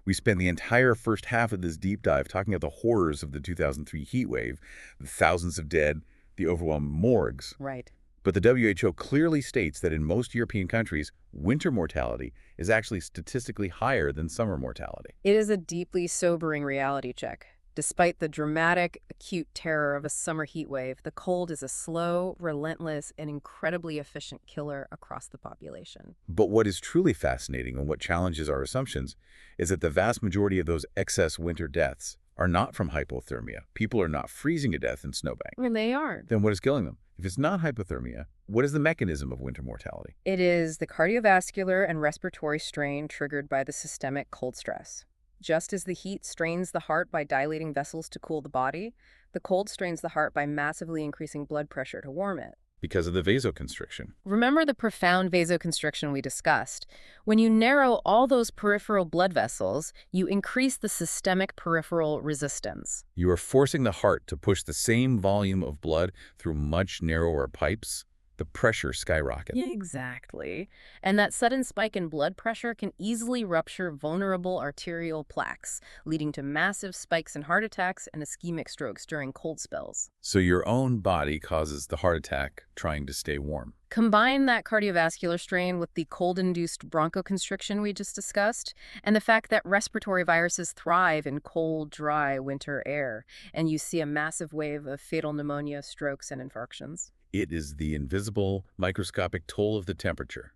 We spend the entire first half of this deep dive talking about the horrors of the 2003 heat wave, the thousands of dead, the overwhelmed morgues. Right. But the WHO clearly states that in most European countries, winter mortality is actually statistically higher than summer mortality. It is a deeply sobering reality check. Despite the dramatic, acute terror of a summer heat wave, the cold is a slow, relentless, and incredibly efficient killer across the population. But what is truly fascinating and what challenges our assumptions is that the vast majority of those excess winter deaths are not from hypothermia. People are not freezing to death in snowbanks. And they aren't. Then what is killing them? If it's not hypothermia, what is the mechanism of winter mortality? It is the cardiovascular and respiratory strain triggered by the systemic cold stress. Just as the heat strains the heart by dilating vessels to cool the body, the cold strains the heart by massively increasing blood pressure to warm it. Because of the vasoconstriction. Remember the profound vasoconstriction we discussed? When you narrow all those peripheral blood vessels, you increase the systemic peripheral resistance. You are forcing the heart to push the same volume of blood through much narrower pipes. The pressure skyrockets. Yeah, exactly. And that sudden spike in blood pressure can easily rupture vulnerable arterial plaques, leading to massive spikes in heart attacks and ischemic strokes during cold spells. So your own body causes the heart attack trying to stay warm. Combine that cardiovascular strain with the cold-induced bronchoconstriction we just discussed, and the fact that respiratory viruses thrive in cold, dry winter air, and you see a massive wave of fatal pneumonia, strokes, and infarctions. It is the invisible, microscopic toll of the temperature.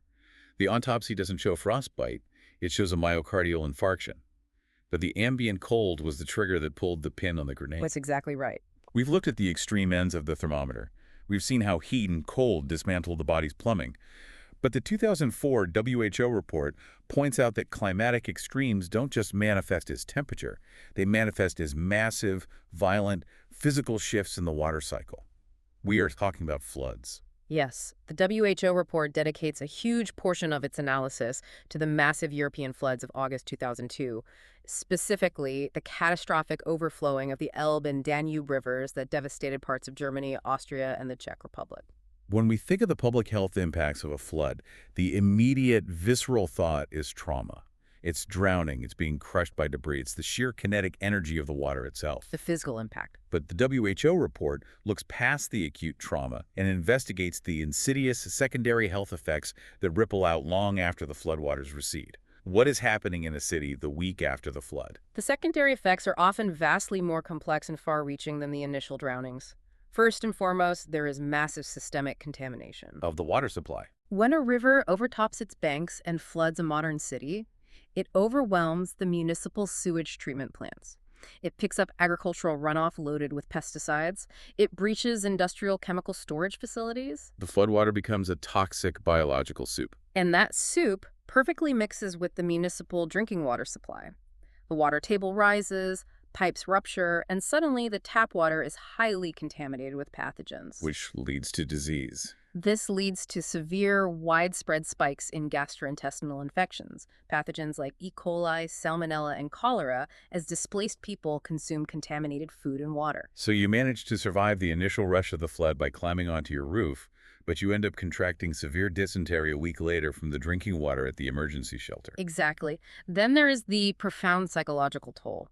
The autopsy doesn't show frostbite, it shows a myocardial infarction. But the ambient cold was the trigger that pulled the pin on the grenade. That's exactly right. We've looked at the extreme ends of the thermometer. We've seen how heat and cold dismantle the body's plumbing. But the 2004 WHO report points out that climatic extremes don't just manifest as temperature. They manifest as massive, violent, physical shifts in the water cycle. We are talking about floods. Yes, the WHO report dedicates a huge portion of its analysis to the massive European floods of August 2002, specifically the catastrophic overflowing of the Elbe and Danube rivers that devastated parts of Germany, Austria, and the Czech Republic. When we think of the public health impacts of a flood, the immediate visceral thought is trauma. It's drowning, it's being crushed by debris, it's the sheer kinetic energy of the water itself. The physical impact. But the WHO report looks past the acute trauma and investigates the insidious secondary health effects that ripple out long after the floodwaters recede. What is happening in a city the week after the flood? The secondary effects are often vastly more complex and far-reaching than the initial drownings. First and foremost, there is massive systemic contamination Of the water supply. When a river overtops its banks and floods a modern city, it overwhelms the municipal sewage treatment plants. It picks up agricultural runoff loaded with pesticides. It breaches industrial chemical storage facilities. The floodwater becomes a toxic biological soup. And that soup perfectly mixes with the municipal drinking water supply. The water table rises, pipes rupture, and suddenly the tap water is highly contaminated with pathogens. Which leads to disease. This leads to severe, widespread spikes in gastrointestinal infections, pathogens like E. coli, salmonella, and cholera, as displaced people consume contaminated food and water. So you manage to survive the initial rush of the flood by climbing onto your roof, but you end up contracting severe dysentery a week later from the drinking water at the emergency shelter. Exactly. Then there is the profound psychological toll.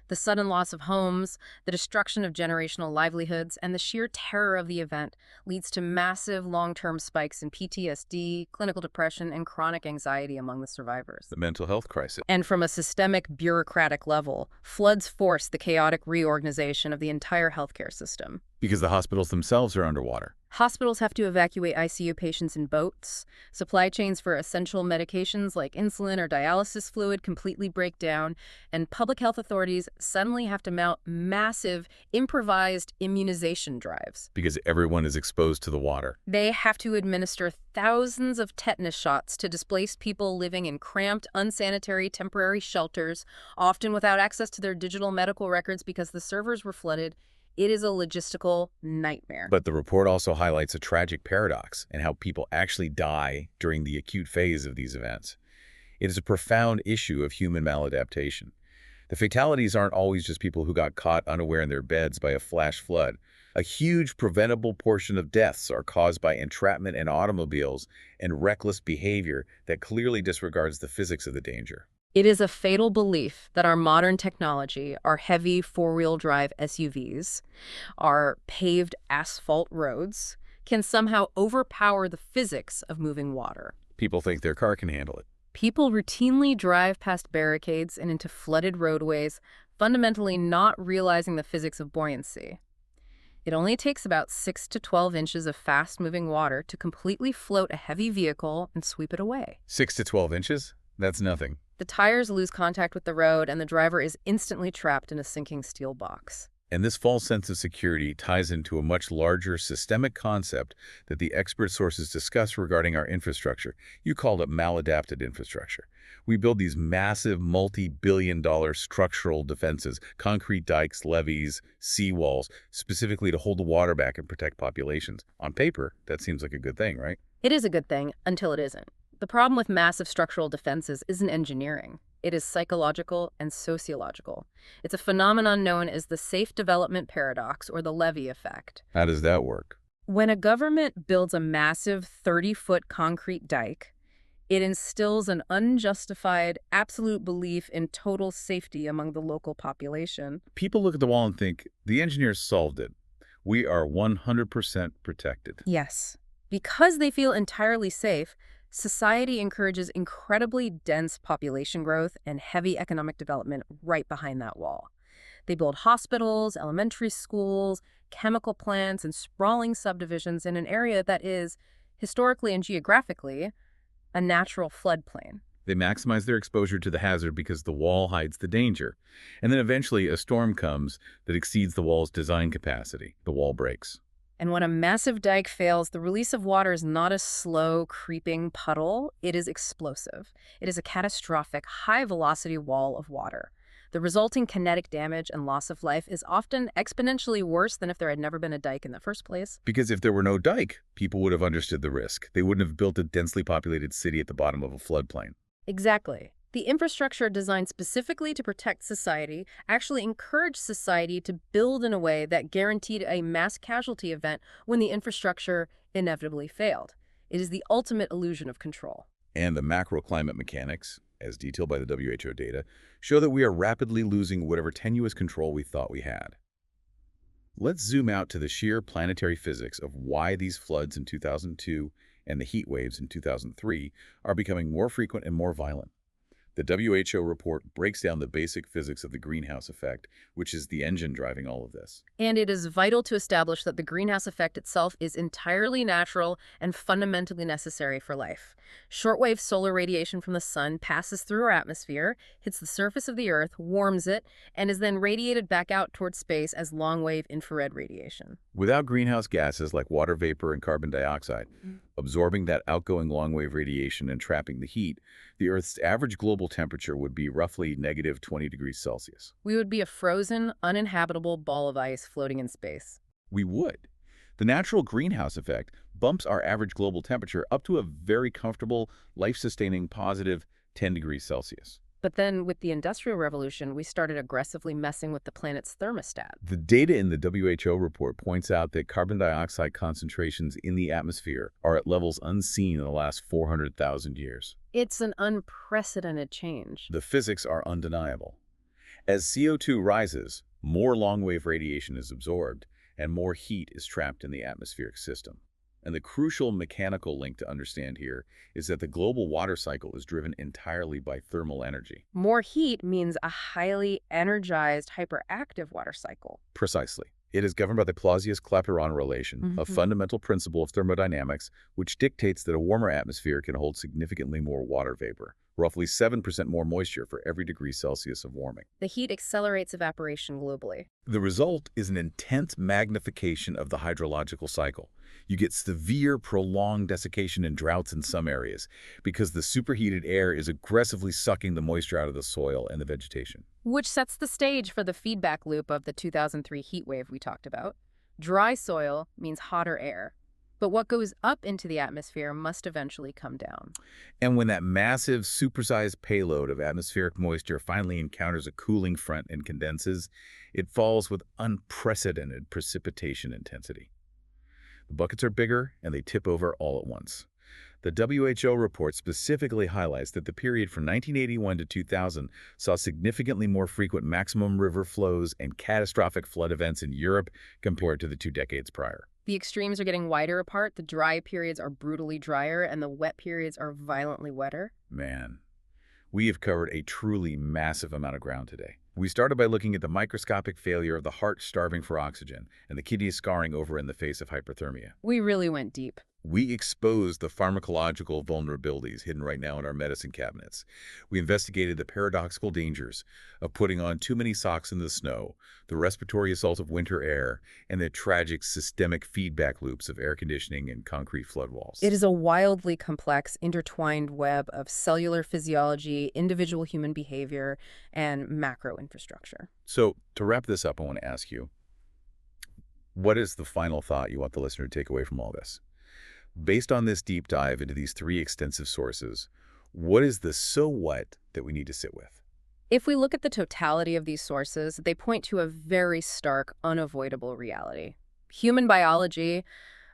The sudden loss of homes, the destruction of generational livelihoods, and the sheer terror of the event leads to massive long-term spikes in PTSD, clinical depression, and chronic anxiety among the survivors. The mental health crisis. And from a systemic bureaucratic level, floods force the chaotic reorganization of the entire healthcare system. Because the hospitals themselves are underwater. Hospitals have to evacuate ICU patients in boats. Supply chains for essential medications like insulin or dialysis fluid completely break down. And public health authorities suddenly have to mount massive, improvised immunization drives. Because everyone is exposed to the water. They have to administer thousands of tetanus shots to displaced people living in cramped, unsanitary, temporary shelters, often without access to their digital medical records because the servers were flooded. It is a logistical nightmare. But the report also highlights a tragic paradox in how people actually die during the acute phase of these events. It is a profound issue of human maladaptation. The fatalities aren't always just people who got caught unaware in their beds by a flash flood. A huge preventable portion of deaths are caused by entrapment in automobiles and reckless behavior that clearly disregards the physics of the danger. It is a fatal belief that our modern technology, our heavy four-wheel drive SUVs, our paved asphalt roads, can somehow overpower the physics of moving water. People think their car can handle it. People routinely drive past barricades and into flooded roadways, fundamentally not realizing the physics of buoyancy. It only takes about 6 to 12 inches of fast-moving water to completely float a heavy vehicle and sweep it away. 6 to 12 inches? That's nothing. The tires lose contact with the road, and the driver is instantly trapped in a sinking steel box. And this false sense of security ties into a much larger systemic concept that the expert sources discuss regarding our infrastructure. You called it maladapted infrastructure. We build these massive multi-billion-dollar structural defenses, concrete dikes, levees, seawalls, specifically to hold the water back and protect populations. On paper, that seems like a good thing, right? It is a good thing until it isn't. The problem with massive structural defenses isn't engineering. It is psychological and sociological. It's a phenomenon known as the safe development paradox or the levee effect. How does that work? When a government builds a massive 30-foot concrete dike, it instills an unjustified, absolute belief in total safety among the local population. People look at the wall and think, the engineers solved it. We are 100% protected. Yes. Because they feel entirely safe, society encourages incredibly dense population growth and heavy economic development right behind that wall. They build hospitals, elementary schools, chemical plants, and sprawling subdivisions in an area that is, historically and geographically, a natural floodplain. They maximize their exposure to the hazard because the wall hides the danger. And then eventually a storm comes that exceeds the wall's design capacity. The wall breaks. And when a massive dike fails, the release of water is not a slow, creeping puddle. It is explosive. It is a catastrophic, high-velocity wall of water. The resulting kinetic damage and loss of life is often exponentially worse than if there had never been a dike in the first place. Because if there were no dike, people would have understood the risk. They wouldn't have built a densely populated city at the bottom of a floodplain. Exactly. The infrastructure designed specifically to protect society actually encouraged society to build in a way that guaranteed a mass casualty event when the infrastructure inevitably failed. It is the ultimate illusion of control. And the macroclimate mechanics, as detailed by the WHO data, show that we are rapidly losing whatever tenuous control we thought we had. Let's zoom out to the sheer planetary physics of why these floods in 2002 and the heat waves in 2003 are becoming more frequent and more violent. The WHO report breaks down the basic physics of the greenhouse effect, which is the engine driving all of this. And it is vital to establish that the greenhouse effect itself is entirely natural and fundamentally necessary for life. Shortwave solar radiation from the sun passes through our atmosphere, hits the surface of the Earth, warms it, and is then radiated back out towards space as long-wave infrared radiation. Without greenhouse gases like water vapor and carbon dioxide, absorbing that outgoing long-wave radiation and trapping the heat, the Earth's average global temperature would be roughly negative 20 degrees Celsius. We would be a frozen, uninhabitable ball of ice floating in space. We would. The natural greenhouse effect bumps our average global temperature up to a very comfortable, life-sustaining positive 10 degrees Celsius. But then, with the Industrial Revolution, we started aggressively messing with the planet's thermostat. The data in the WHO report points out that carbon dioxide concentrations in the atmosphere are at levels unseen in the last 400,000 years. It's an unprecedented change. The physics are undeniable. As CO2 rises, more long-wave radiation is absorbed, and more heat is trapped in the atmospheric system. And the crucial mechanical link to understand here is that the global water cycle is driven entirely by thermal energy. More heat means a highly energized, hyperactive water cycle. Precisely. It is governed by the Clausius-Clapeyron relation, a fundamental principle of thermodynamics, which dictates that a warmer atmosphere can hold significantly more water vapor, roughly 7% more moisture for every degree Celsius of warming. The heat accelerates evaporation globally. The result is an intense magnification of the hydrological cycle. You get severe, prolonged desiccation and droughts in some areas because the superheated air is aggressively sucking the moisture out of the soil and the vegetation. Which sets the stage for the feedback loop of the 2003 heat wave we talked about. Dry soil means hotter air, but what goes up into the atmosphere must eventually come down. And when that massive, supersized payload of atmospheric moisture finally encounters a cooling front and condenses, it falls with unprecedented precipitation intensity. The buckets are bigger, and they tip over all at once. The WHO report specifically highlights that the period from 1981 to 2000 saw significantly more frequent maximum river flows and catastrophic flood events in Europe compared to the 2 decades prior. The extremes are getting wider apart. The dry periods are brutally drier, and the wet periods are violently wetter. Man, we have covered a truly massive amount of ground today. We started by looking at the microscopic failure of the heart starving for oxygen and the kidneys scarring over in the face of hyperthermia. We really went deep. We exposed the pharmacological vulnerabilities hidden right now in our medicine cabinets. We investigated the paradoxical dangers of putting on too many socks in the snow, the respiratory assault of winter air, and the tragic systemic feedback loops of air conditioning and concrete flood walls. It is a wildly complex, intertwined web of cellular physiology, individual human behavior, and macro infrastructure. So, to wrap this up, I want to ask you, what is the final thought you want the listener to take away from all this? Based on this deep dive into these three extensive sources, what is the so what that we need to sit with? If we look at the totality of these sources, they point to a very stark, unavoidable reality. Human biology,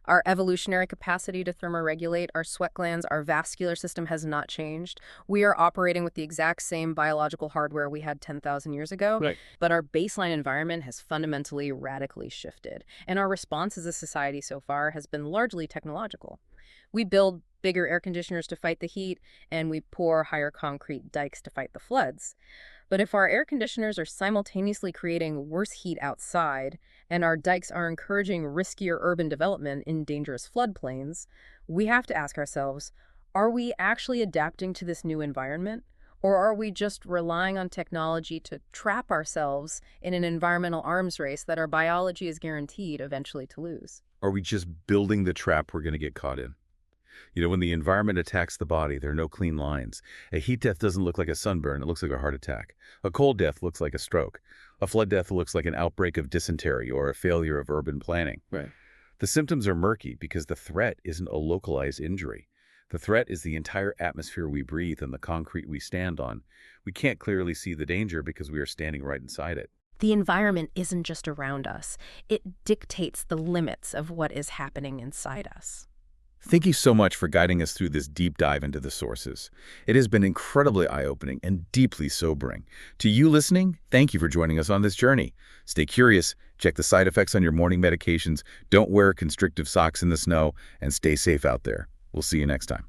our evolutionary capacity to thermoregulate our sweat glands, our vascular system has not changed. We are operating with the exact same biological hardware we had 10,000 years ago, Right. but our baseline environment has fundamentally, radically shifted. And our response as a society so far has been largely technological. We build bigger air conditioners to fight the heat, and we pour higher concrete dikes to fight the floods. But if our air conditioners are simultaneously creating worse heat outside, and our dikes are encouraging riskier urban development in dangerous floodplains, we have to ask ourselves, are we actually adapting to this new environment? Or are we just relying on technology to trap ourselves in an environmental arms race that our biology is guaranteed eventually to lose? Are we just building the trap we're going to get caught in? You know, when the environment attacks the body, there are no clean lines. A heat death doesn't look like a sunburn, it looks like a heart attack. A cold death looks like a stroke. A flood death looks like an outbreak of dysentery or a failure of urban planning. Right. The symptoms are murky because the threat isn't a localized injury. The threat is the entire atmosphere we breathe and the concrete we stand on. We can't clearly see the danger because we are standing right inside it. The environment isn't just around us. It dictates the limits of what is happening inside us. Thank you so much for guiding us through this deep dive into the sources. It has been incredibly eye-opening and deeply sobering. To you listening, thank you for joining us on this journey. Stay curious, check the side effects on your morning medications, don't wear constrictive socks in the snow, and stay safe out there. We'll see you next time.